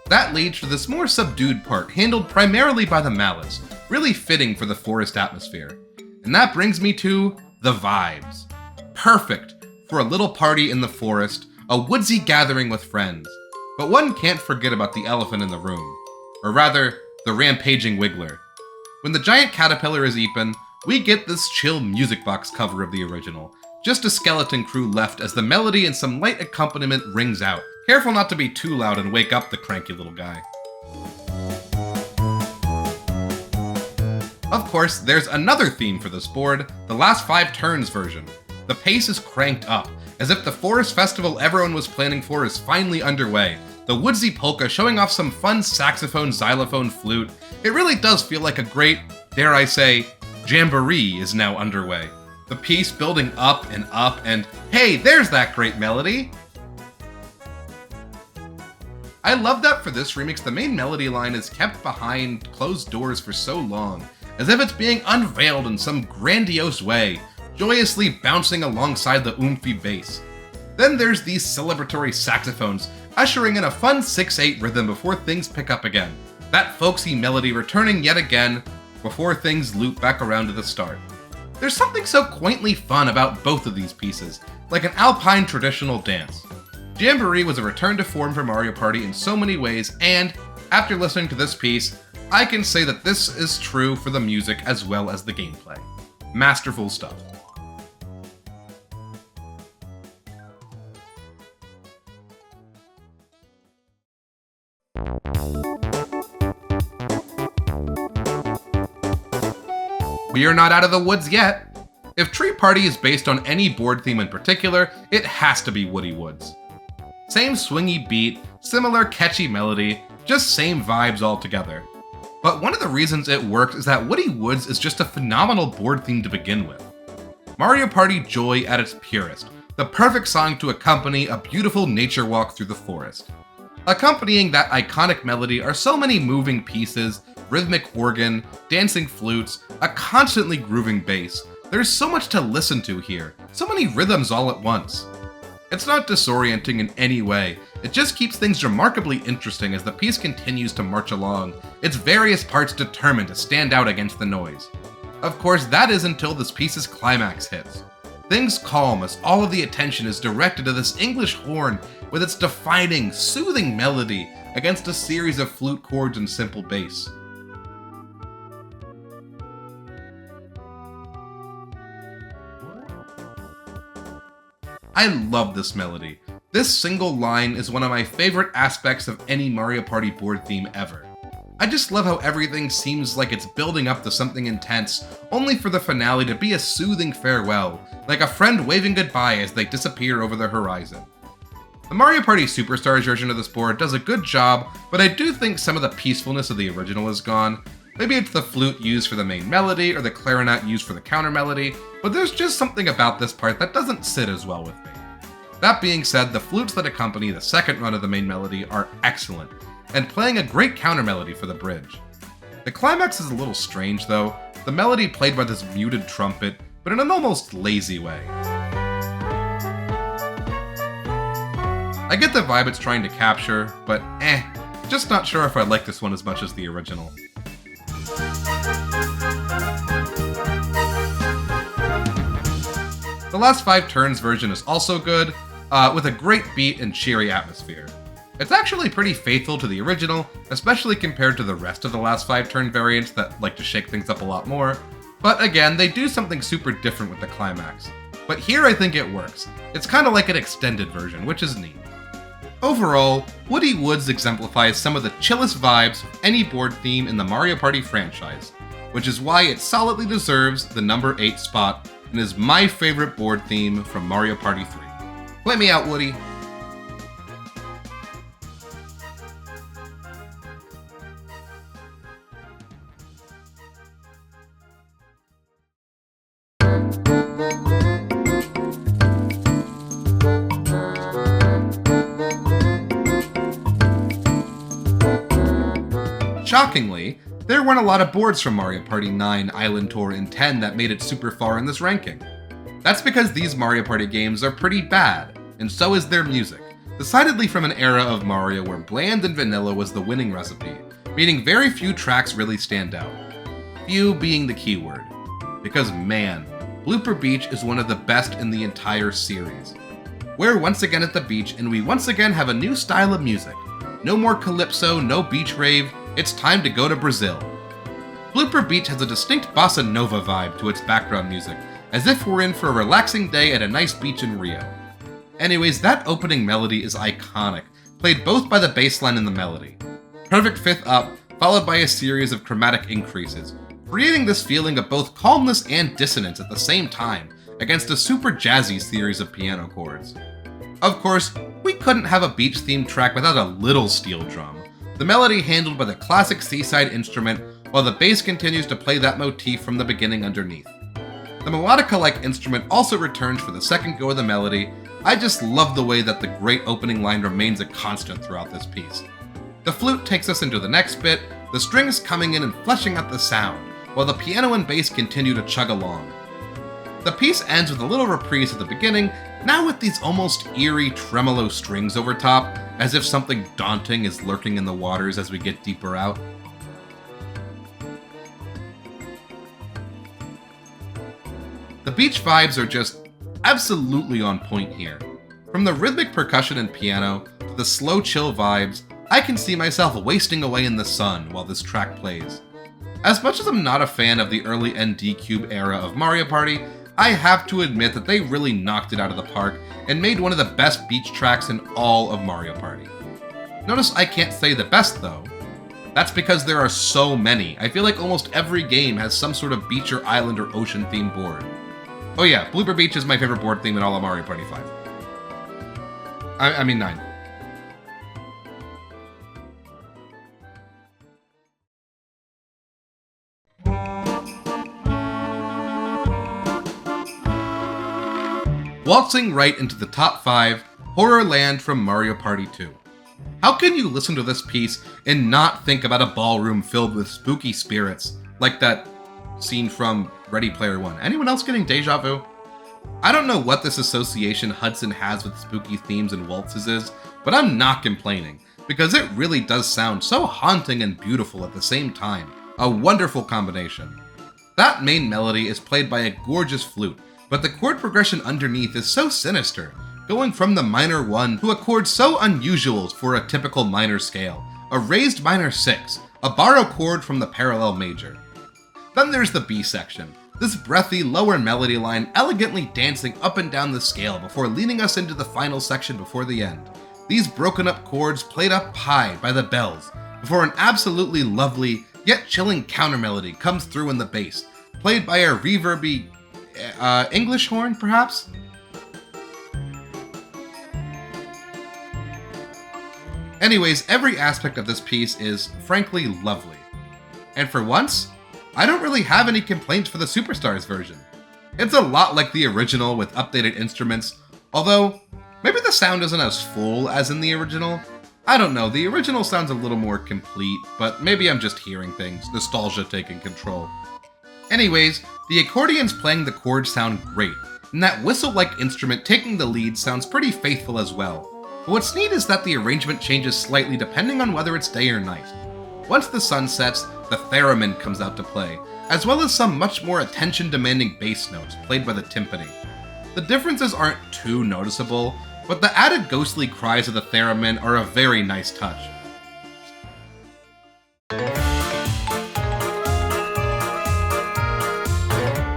That leads to this more subdued part, handled primarily by the mallets, really fitting for the forest atmosphere. And that brings me to the vibes. Perfect for a little party in the forest, a woodsy gathering with friends. But one can't forget about the elephant in the room. Or rather, the rampaging Wiggler. When the giant caterpillar is eaten, we get this chill music box cover of the original. Just a skeleton crew left as the melody and some light accompaniment rings out. Careful not to be too loud and wake up the cranky little guy. Of course, there's another theme for this board, the last 5 turns version. The pace is cranked up, as if the forest festival everyone was planning for is finally underway. The woodsy polka showing off some fun saxophone, xylophone, flute. It really does feel like a great, dare I say, jamboree is now underway. The piece building up, and hey, there's that great melody! I love that for this remix the main melody line is kept behind closed doors for so long, as if it's being unveiled in some grandiose way, joyously bouncing alongside the oomphy bass. Then there's these celebratory saxophones, ushering in a fun 6/8 rhythm before things pick up again. That folksy melody returning yet again, before things loop back around to the start. There's something so quaintly fun about both of these pieces, like an alpine traditional dance. Jamboree was a return to form for Mario Party in so many ways, and, after listening to this piece, I can say that this is true for the music as well as the gameplay. Masterful stuff. We are not out of the woods yet. If Tree Party is based on any board theme in particular, it has to be Woody Woods. Same swingy beat, similar catchy melody, just same vibes altogether. But one of the reasons it works is that Woody Woods is just a phenomenal board theme to begin with. Mario Party joy at its purest, the perfect song to accompany a beautiful nature walk through the forest. Accompanying that iconic melody are so many moving pieces, rhythmic organ, dancing flutes, a constantly grooving bass. There's so much to listen to here, so many rhythms all at once. It's not disorienting in any way, it just keeps things remarkably interesting as the piece continues to march along, its various parts determined to stand out against the noise. Of course, that is until this piece's climax hits. Things calm as all of the attention is directed to this English horn with its defining, soothing melody against a series of flute chords and simple bass. I love this melody. This single line is one of my favorite aspects of any Mario Party board theme ever. I just love how everything seems like it's building up to something intense, only for the finale to be a soothing farewell, like a friend waving goodbye as they disappear over the horizon. The Mario Party Superstars version of this board does a good job, but I do think some of the peacefulness of the original is gone. Maybe it's the flute used for the main melody, or the clarinet used for the counter melody, but there's just something about this part that doesn't sit as well with me. That being said, the flutes that accompany the second run of the main melody are excellent, and playing a great counter melody for the bridge. The climax is a little strange though, the melody played by this muted trumpet, but in an almost lazy way. I get the vibe it's trying to capture, but just not sure if I like this one as much as the original. The last 5 turns version is also good, with a great beat and cheery atmosphere. It's actually pretty faithful to the original, especially compared to the rest of the last 5 turn variants that like to shake things up a lot more, but again, they do something super different with the climax. But here I think it works. It's kinda like an extended version, which is neat. Overall, Woody Woods exemplifies some of the chillest vibes of any board theme in the Mario Party franchise, which is why it solidly deserves the number 8 spot and is my favorite board theme from Mario Party 3. Play me out, Woody! Shockingly, there weren't a lot of boards from Mario Party 9, Island Tour, and 10 that made it super far in this ranking. That's because these Mario Party games are pretty bad, and so is their music, decidedly from an era of Mario where bland and vanilla was the winning recipe, meaning very few tracks really stand out. Few being the keyword. Because man, Blooper Beach is one of the best in the entire series. We're once again at the beach, and we once again have a new style of music. No more calypso, no beach rave, it's time to go to Brazil. Blooper Beach has a distinct bossa nova vibe to its background music, as if we're in for a relaxing day at a nice beach in Rio. Anyways, that opening melody is iconic, played both by the bass line and the melody. Perfect fifth up, followed by a series of chromatic increases, creating this feeling of both calmness and dissonance at the same time, against a super jazzy series of piano chords. Of course, we couldn't have a beach-themed track without a little steel drum, the melody handled by the classic seaside instrument, while the bass continues to play that motif from the beginning underneath. The melodica-like instrument also returns for the second go of the melody. I just love the way that the great opening line remains a constant throughout this piece. The flute takes us into the next bit, the strings coming in and fleshing out the sound, while the piano and bass continue to chug along. The piece ends with a little reprise at the beginning, now with these almost eerie tremolo strings over top, as if something daunting is lurking in the waters as we get deeper out. The beach vibes are just absolutely on point here. From the rhythmic percussion and piano, to the slow chill vibes, I can see myself wasting away in the sun while this track plays. As much as I'm not a fan of the early ND Cube era of Mario Party, I have to admit that they really knocked it out of the park and made one of the best beach tracks in all of Mario Party. Notice I can't say the best though. That's because there are so many. I feel like almost every game has some sort of beach or island or ocean themed board. Oh yeah, Blooper Beach is my favorite board theme in all of Mario Party 5. I mean 9. Waltzing right into the top 5, Horror Land from Mario Party 2. How can you listen to this piece and not think about a ballroom filled with spooky spirits, like that scene from Ready Player One? Anyone else getting deja vu? I don't know what this association Hudson has with spooky themes and waltzes is, but I'm not complaining, because it really does sound so haunting and beautiful at the same time. A wonderful combination. That main melody is played by a gorgeous flute, but the chord progression underneath is so sinister, going from the minor 1 to a chord so unusual for a typical minor scale, a raised minor 6, a borrow chord from the parallel major. Then there's the B section, this breathy lower melody line elegantly dancing up and down the scale before leading us into the final section before the end. These broken up chords played up high by the bells, before an absolutely lovely yet chilling counter melody comes through in the bass, played by a reverby English horn, perhaps? Anyways, every aspect of this piece is, frankly, lovely. And for once, I don't really have any complaints for the Superstars version. It's a lot like the original with updated instruments, although maybe the sound isn't as full as in the original. I don't know, the original sounds a little more complete, but maybe I'm just hearing things, nostalgia taking control. Anyways, the accordions playing the chords sound great, and that whistle-like instrument taking the lead sounds pretty faithful as well. But what's neat is that the arrangement changes slightly depending on whether it's day or night. Once the sun sets, the theremin comes out to play, as well as some much more attention-demanding bass notes played by the timpani. The differences aren't too noticeable, but the added ghostly cries of the theremin are a very nice touch.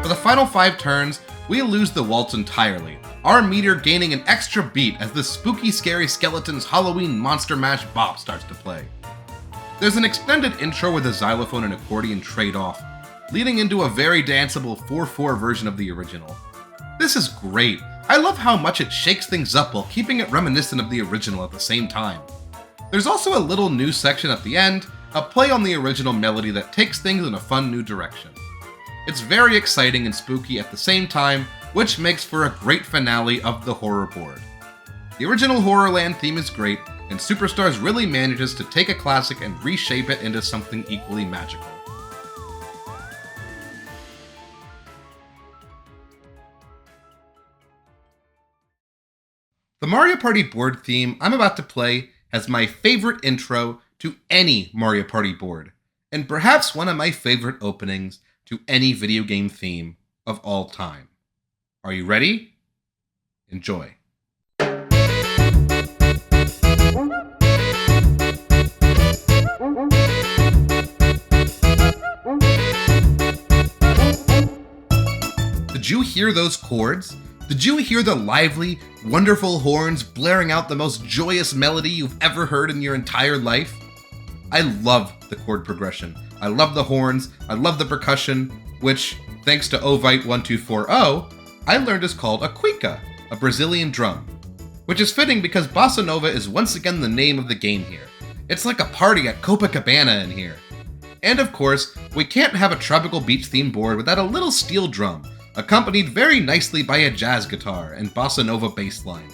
For the final 5 turns, we lose the waltz entirely, our meter gaining an extra beat as the spooky scary skeleton's Halloween Monster Mash bop starts to play. There's an extended intro where the xylophone and accordion trade off, leading into a very danceable 4/4 version of the original. This is great. I love how much it shakes things up while keeping it reminiscent of the original at the same time. There's also a little new section at the end, a play on the original melody that takes things in a fun new direction. It's very exciting and spooky at the same time, which makes for a great finale of the horror board. The original Horrorland theme is great, and Superstars really manages to take a classic and reshape it into something equally magical. The Mario Party board theme I'm about to play has my favorite intro to any Mario Party board, and perhaps one of my favorite openings to any video game theme of all time. Are you ready? Enjoy. did you hear those chords? Did you hear the lively, wonderful horns blaring out the most joyous melody you've ever heard in your entire life? I love the chord progression. I love the horns. I love the percussion, which, thanks to Ovite1240, I learned is called a cuica, a Brazilian drum. Which is fitting because Bossa Nova is once again the name of the game here. It's like a party at Copacabana in here. And of course, we can't have a tropical beach themed board without a little steel drum, accompanied very nicely by a jazz guitar and Bossa Nova bass line.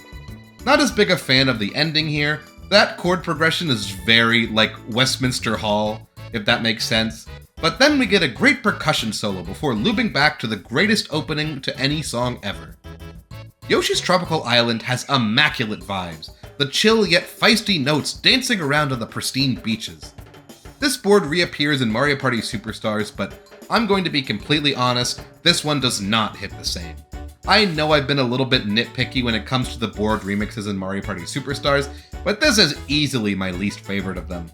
Not as big a fan of the ending here. That chord progression is very like Westminster Hall, if that makes sense. But then we get a great percussion solo before looping back to the greatest opening to any song ever. Yoshi's Tropical Island has immaculate vibes, the chill yet feisty notes dancing around on the pristine beaches. This board reappears in Mario Party Superstars, but I'm going to be completely honest, this one does not hit the same. I know I've been a little bit nitpicky when it comes to the board remixes in Mario Party Superstars, but this is easily my least favorite of them.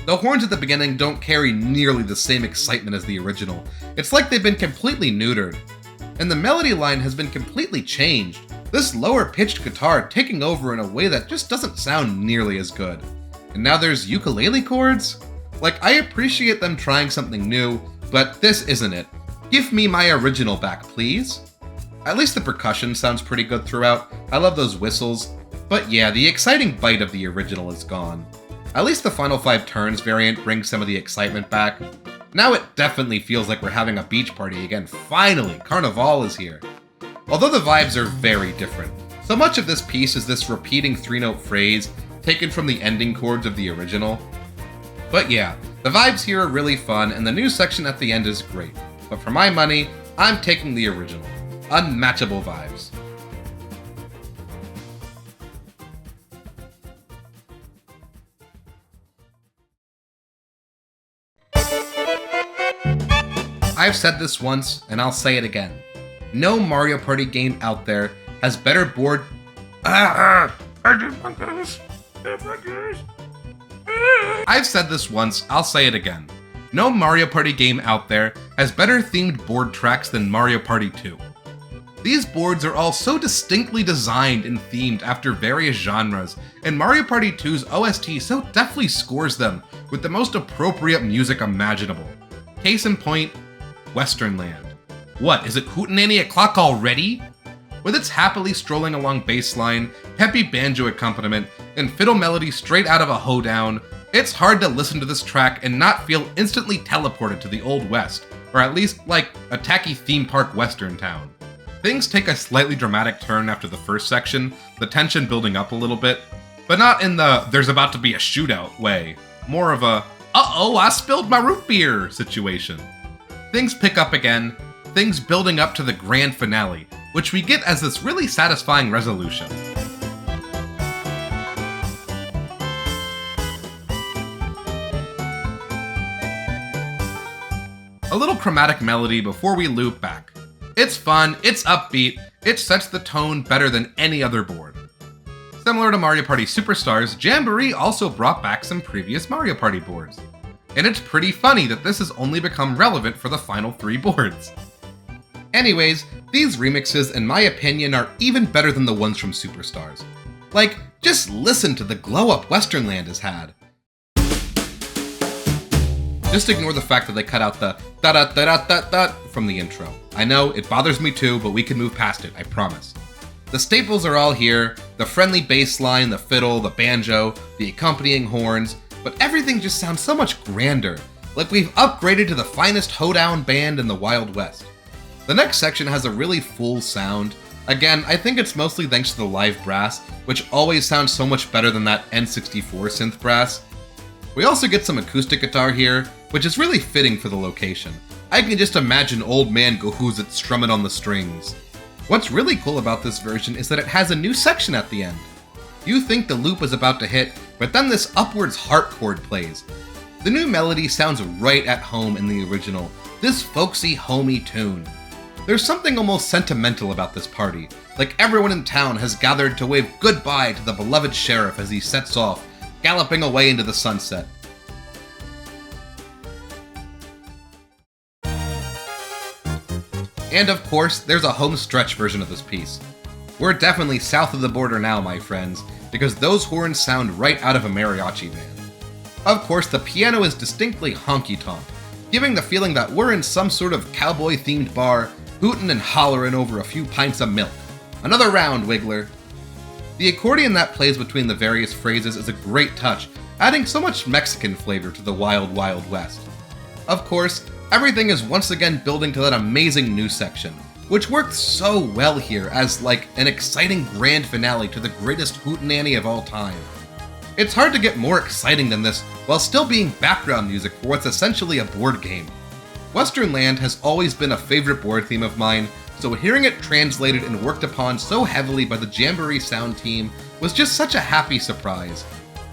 The horns at the beginning don't carry nearly the same excitement as the original. It's like they've been completely neutered. And the melody line has been completely changed, this lower pitched guitar taking over in a way that just doesn't sound nearly as good. And now there's ukulele chords? Like, I appreciate them trying something new, but this isn't it. Give me my original back, please. At least the percussion sounds pretty good throughout. I love those whistles. But yeah, the exciting bite of the original is gone. At least the Final 5 Turns variant brings some of the excitement back. Now it definitely feels like we're having a beach party again. Finally, Carnival is here. Although the vibes are very different. So much of this piece is this repeating 3-note phrase taken from the ending chords of the original. But yeah, the vibes here are really fun and the new section at the end is great. But for my money, I'm taking the original. Unmatchable vibes. I've said this once, and I'll say it again. No Mario Party game out there has better board... I've said this once, I'll say it again. No Mario Party game out there has better themed board tracks than Mario Party 2. These boards are all so distinctly designed and themed after various genres, and Mario Party 2's OST so deftly scores them with the most appropriate music imaginable. Case in point, Western Land. What, is it hootenanny o'clock already? With its happily strolling along bassline, peppy banjo accompaniment, and fiddle melody straight out of a hoedown, it's hard to listen to this track and not feel instantly teleported to the Old West, or at least like a tacky theme park western town. Things take a slightly dramatic turn after the first section, the tension building up a little bit, but not in the there's about to be a shootout way, more of a uh-oh, I spilled my root beer situation. Things pick up again, things building up to the grand finale, which we get as this really satisfying resolution. A little chromatic melody before we loop back. It's fun, it's upbeat, it sets the tone better than any other board. Similar to Mario Party Superstars, Jamboree also brought back some previous Mario Party boards. And it's pretty funny that this has only become relevant for the final 3 boards. Anyways, these remixes, in my opinion, are even better than the ones from Superstars. Like, just listen to the glow-up Western Land has had. Just ignore the fact that they cut out the da-da-da-da-da-da from the intro. I know, it bothers me too, but we can move past it, I promise. The staples are all here, the friendly bass line, the fiddle, the banjo, the accompanying horns, but everything just sounds so much grander, like we've upgraded to the finest hoedown band in the Wild West. The next section has a really full sound. Again, I think it's mostly thanks to the live brass, which always sounds so much better than that N64 synth brass. We also get some acoustic guitar here, which is really fitting for the location. I can just imagine old man Gohuzit strumming on the strings. What's really cool about this version is that it has a new section at the end. You think the loop is about to hit, but then this upwards harp chord plays. The new melody sounds right at home in the original, this folksy, homey tune. There's something almost sentimental about this party, like everyone in town has gathered to wave goodbye to the beloved sheriff as he sets off, galloping away into the sunset. And of course, there's a home stretch version of this piece. We're definitely south of the border now, my friends, because those horns sound right out of a mariachi band. Of course, the piano is distinctly honky-tonk, giving the feeling that we're in some sort of cowboy-themed bar, hootin' and hollerin' over a few pints of milk. Another round, Wiggler. The accordion that plays between the various phrases is a great touch, adding so much Mexican flavor to the Wild Wild West. Of course, everything is once again building to that amazing new section, which worked so well here as like an exciting grand finale to the greatest hootenanny of all time. It's hard to get more exciting than this while still being background music for what's essentially a board game. Western Land has always been a favorite board theme of mine, so hearing it translated and worked upon so heavily by the Jamboree sound team was just such a happy surprise.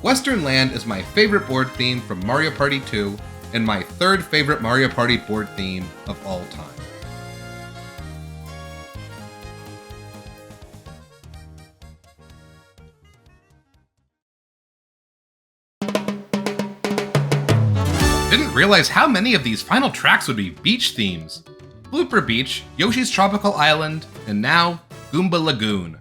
Western Land is my favorite board theme from Mario Party 2, and my third favorite Mario Party board theme of all time. Didn't realize how many of these final tracks would be beach themes. Blooper Beach, Yoshi's Tropical Island, and now, Goomba Lagoon.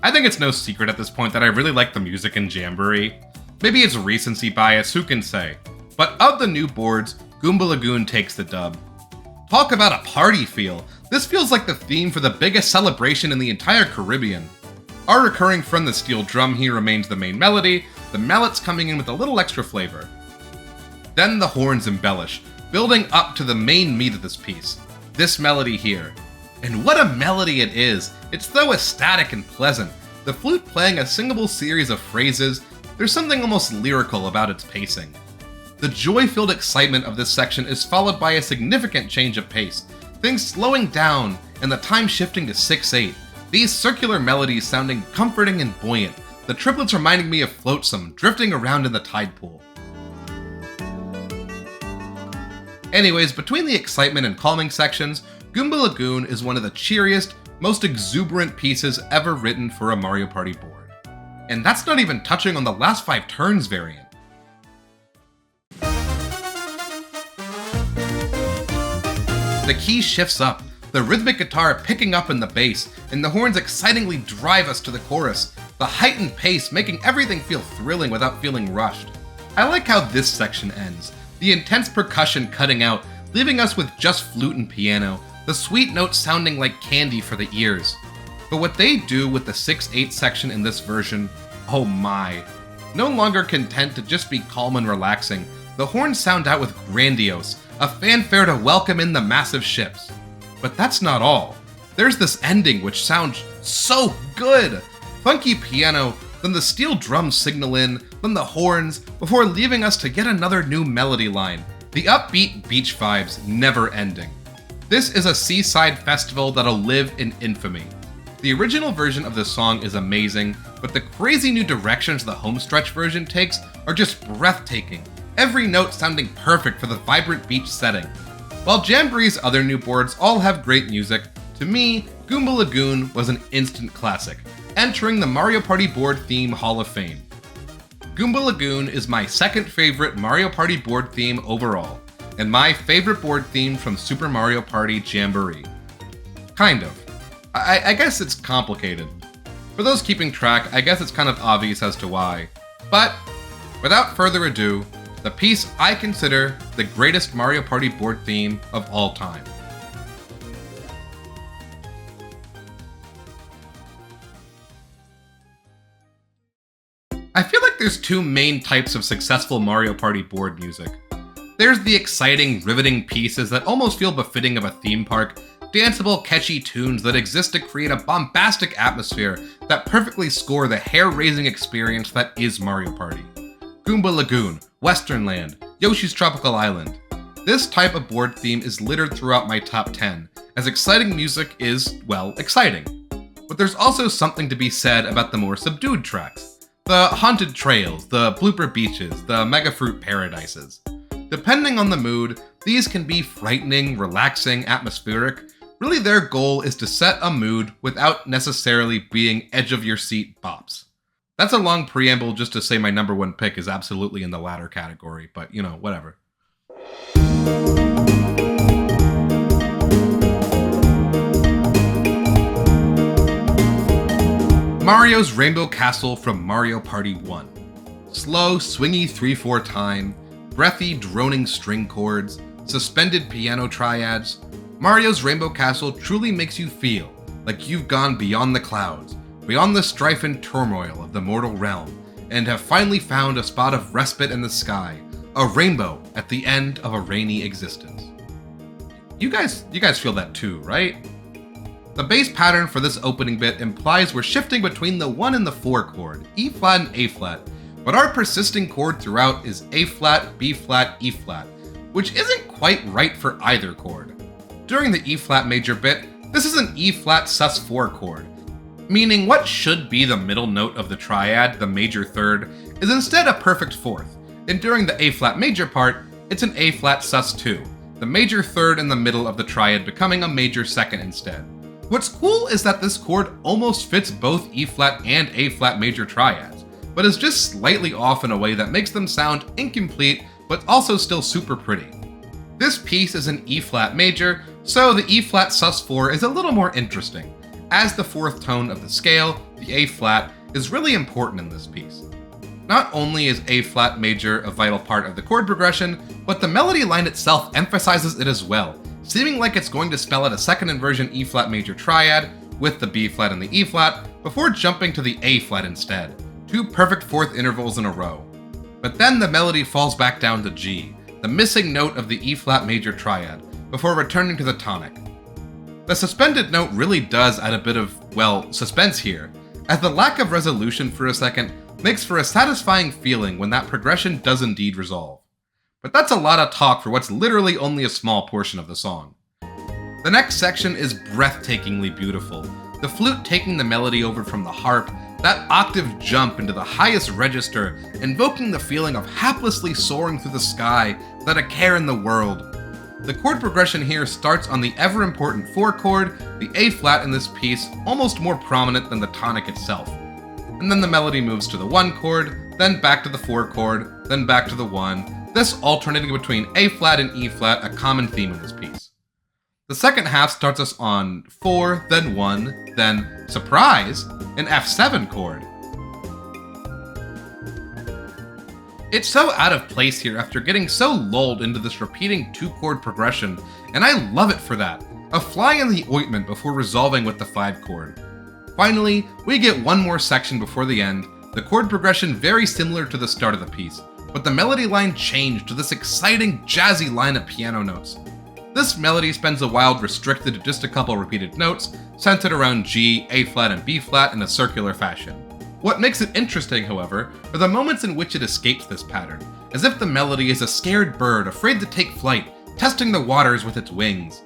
I think it's no secret at this point that I really like the music in Jamboree. Maybe it's recency bias, who can say? But of the new boards, Goomba Lagoon takes the dub. Talk about a party feel. This feels like the theme for the biggest celebration in the entire Caribbean. Our recurring friend the steel drum here remains the main melody, the mallets coming in with a little extra flavor. Then the horns embellish, building up to the main meat of this piece. This melody here. And what a melody it is! It's so ecstatic and pleasant. The flute playing a singable series of phrases, there's something almost lyrical about its pacing. The joy-filled excitement of this section is followed by a significant change of pace, things slowing down and the time shifting to 6/8. These circular melodies sounding comforting and buoyant, the triplets reminding me of Flotsam drifting around in the tide pool. Anyways, between the excitement and calming sections, Goomba Lagoon is one of the cheeriest, most exuberant pieces ever written for a Mario Party board. And that's not even touching on the last 5 turns variant. The key shifts up, the rhythmic guitar picking up in the bass, and the horns excitingly drive us to the chorus, the heightened pace making everything feel thrilling without feeling rushed. I like how this section ends, the intense percussion cutting out, leaving us with just flute and piano, the sweet notes sounding like candy for the ears. But what they do with the 6/8 section in this version, oh my. No longer content to just be calm and relaxing, the horns sound out with grandiose, a fanfare to welcome in the massive ships. But that's not all. There's this ending which sounds so good! Funky piano, then the steel drums signal in, then the horns, before leaving us to yet another new melody line. The upbeat beach vibes never ending. This is a seaside festival that'll live in infamy. The original version of this song is amazing, but the crazy new directions the homestretch version takes are just breathtaking, every note sounding perfect for the vibrant beach setting. While Jamboree's other new boards all have great music, to me, Goomba Lagoon was an instant classic, entering the Mario Party board theme Hall of Fame. Goomba Lagoon is my second favorite Mario Party board theme overall, and my favorite board theme from Super Mario Party Jamboree. Kind of. I guess it's complicated. For those keeping track, I guess it's kind of obvious as to why. But, without further ado, the piece I consider the greatest Mario Party board theme of all time. I feel like there's two main types of successful Mario Party board music. There's the exciting, riveting pieces that almost feel befitting of a theme park, danceable, catchy tunes that exist to create a bombastic atmosphere that perfectly score the hair-raising experience that is Mario Party. Goomba Lagoon, Western Land, Yoshi's Tropical Island. This type of board theme is littered throughout my top 10, as exciting music is, well, exciting. But there's also something to be said about the more subdued tracks. The Haunted Trails, the Blooper Beaches, the Mega Fruit Paradises. Depending on the mood, these can be frightening, relaxing, atmospheric. Really, their goal is to set a mood without necessarily being edge-of-your-seat bops. That's a long preamble just to say my number one pick is absolutely in the latter category, but you know, whatever. Mario's Rainbow Castle from Mario Party 1. Slow, swingy 3/4 time, breathy, droning string chords, suspended piano triads, Mario's Rainbow Castle truly makes you feel like you've gone beyond the clouds, beyond the strife and turmoil of the mortal realm, and have finally found a spot of respite in the sky, a rainbow at the end of a rainy existence. You guys feel that too, right? The bass pattern for this opening bit implies we're shifting between the 1 and the 4 chord, E flat and A flat, but our persisting chord throughout is A flat, B flat, E flat, which isn't quite right for either chord. During the E flat major bit, this is an E flat sus4 chord, meaning what should be the middle note of the triad, the major third, is instead a perfect fourth, and during the A flat major part, it's an A flat sus2, the major third in the middle of the triad becoming a major second instead. What's cool is that this chord almost fits both E flat and A flat major triads, but is just slightly off in a way that makes them sound incomplete, but also still super pretty. This piece is an E flat major, so the E flat sus4 is a little more interesting. As the fourth tone of the scale, the A flat is really important in this piece. Not only is A flat major a vital part of the chord progression, but the melody line itself emphasizes it as well, seeming like it's going to spell out a second inversion E flat major triad with the B flat and the E flat before jumping to the A flat instead, 2 perfect fourth intervals in a row. But then the melody falls back down to G, the missing note of the E flat major triad, before returning to the tonic. The suspended note really does add a bit of, well, suspense here, as the lack of resolution for a second makes for a satisfying feeling when that progression does indeed resolve. But that's a lot of talk for what's literally only a small portion of the song. The next section is breathtakingly beautiful, the flute taking the melody over from the harp, that octave jump into the highest register, invoking the feeling of haplessly soaring through the sky without a care in the world. The chord progression here starts on the ever-important 4 chord, the A flat in this piece almost more prominent than the tonic itself. And then the melody moves to the 1 chord, then back to the 4 chord, then back to the 1, this alternating between A flat and E flat, a common theme in this piece. The second half starts us on 4, then 1, then, surprise, an F7 chord. It's so out of place here after getting so lulled into this repeating 2-chord progression, and I love it for that, a fly in the ointment before resolving with the 5 chord. Finally, we get one more section before the end, the chord progression very similar to the start of the piece, but the melody line changed to this exciting, jazzy line of piano notes. This melody spends a while restricted to just a couple repeated notes, centered around G, A flat, and B flat in a circular fashion. What makes it interesting, however, are the moments in which it escapes this pattern, as if the melody is a scared bird afraid to take flight, testing the waters with its wings.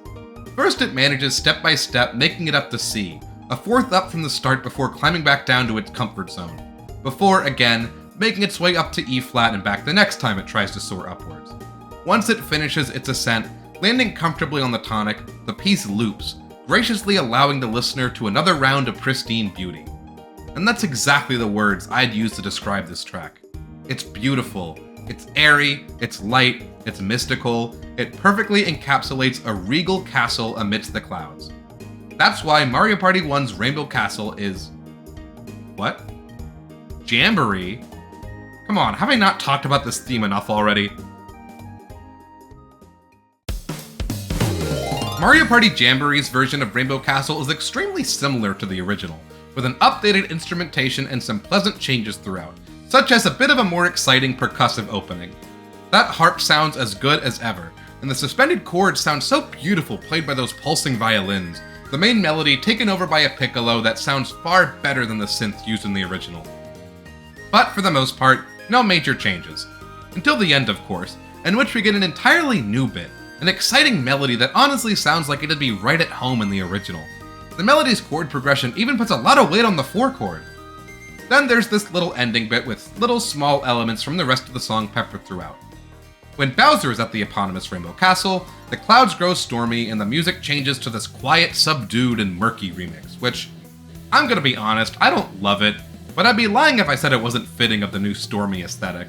First it manages step by step making it up to C, a fourth up from the start before climbing back down to its comfort zone, before, again, making its way up to E flat and back the next time it tries to soar upwards. Once it finishes its ascent, landing comfortably on the tonic, the piece loops, graciously allowing the listener to another round of pristine beauty. And that's exactly the words I'd use to describe this track. It's beautiful, it's airy, it's light, it's mystical, it perfectly encapsulates a regal castle amidst the clouds. That's why Mario Party 1's Rainbow Castle is... what? Jamboree? Come on, have I not talked about this theme enough already? Mario Party Jamboree's version of Rainbow Castle is extremely similar to the original, with an updated instrumentation and some pleasant changes throughout, such as a bit of a more exciting percussive opening. That harp sounds as good as ever, and the suspended chords sound so beautiful played by those pulsing violins, the main melody taken over by a piccolo that sounds far better than the synth used in the original. But for the most part, no major changes. Until the end, of course, in which we get an entirely new bit, an exciting melody that honestly sounds like it'd be right at home in the original. The melody's chord progression even puts a lot of weight on the 4 chord. Then there's this little ending bit with little small elements from the rest of the song peppered throughout. When Bowser is at the eponymous Rainbow Castle, the clouds grow stormy and the music changes to this quiet, subdued, and murky remix, which, I'm gonna be honest, I don't love it, but I'd be lying if I said it wasn't fitting of the new stormy aesthetic.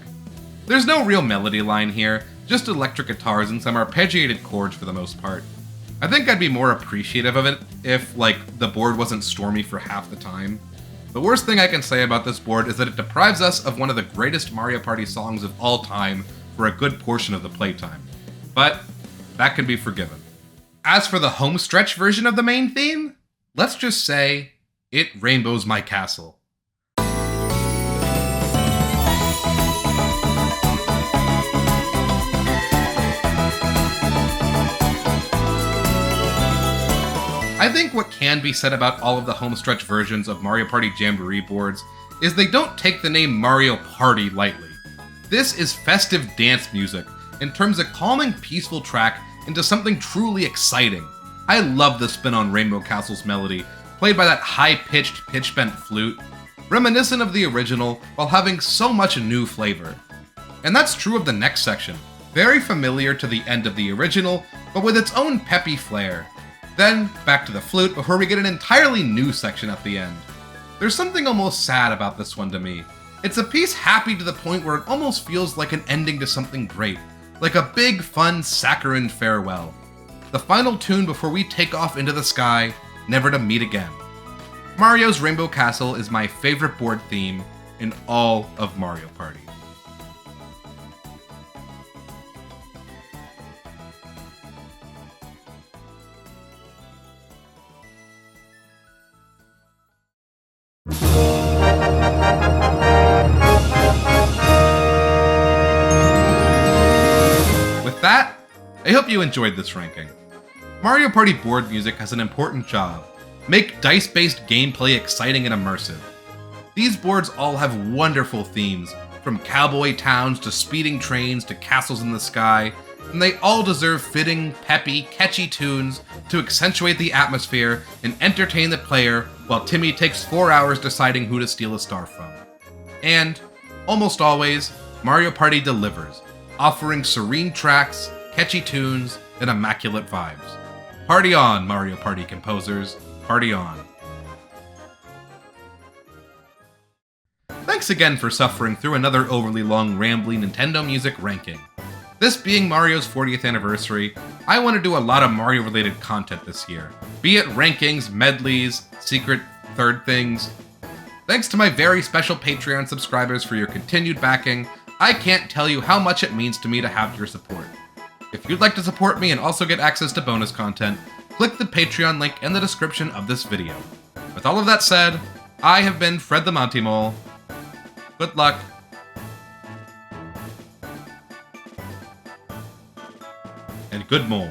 There's no real melody line here, just electric guitars and some arpeggiated chords for the most part. I think I'd be more appreciative of it if, like, the board wasn't stormy for half the time. The worst thing I can say about this board is that it deprives us of one of the greatest Mario Party songs of all time for a good portion of the playtime. But that can be forgiven. As for the home stretch version of the main theme, let's just say it rainbows my castle. I think what can be said about all of the homestretch versions of Mario Party Jamboree boards is they don't take the name Mario Party lightly. This is festive dance music and turns a calming, peaceful track into something truly exciting. I love the spin on Rainbow Castle's melody, played by that high-pitched, pitch-bent flute, reminiscent of the original while having so much new flavor. And that's true of the next section, very familiar to the end of the original, but with its own peppy flair. Then, back to the flute before we get an entirely new section at the end. There's something almost sad about this one to me. It's a piece happy to the point where it almost feels like an ending to something great, like a big, fun, saccharine farewell. The final tune before we take off into the sky, never to meet again. Mario's Rainbow Castle is my favorite board theme in all of Mario Party. With that, I hope you enjoyed this ranking. Mario Party board music has an important job: make dice-based gameplay exciting and immersive. These boards all have wonderful themes, from cowboy towns to speeding trains to castles in the sky, and they all deserve fitting, peppy, catchy tunes to accentuate the atmosphere and entertain the player while Timmy takes 4 hours deciding who to steal a star from. And, almost always, Mario Party delivers, offering serene tracks, catchy tunes, and immaculate vibes. Party on, Mario Party composers. Party on. Thanks again for suffering through another overly long, rambling Nintendo music ranking. This being Mario's 40th anniversary, I want to do a lot of Mario-related content this year, be it rankings, medleys, secret third things. Thanks to my very special Patreon subscribers for your continued backing. I can't tell you how much it means to me to have your support. If you'd like to support me and also get access to bonus content, click the Patreon link in the description of this video. With all of that said, I have been Fred the Monty Mole. Good luck. And good mole.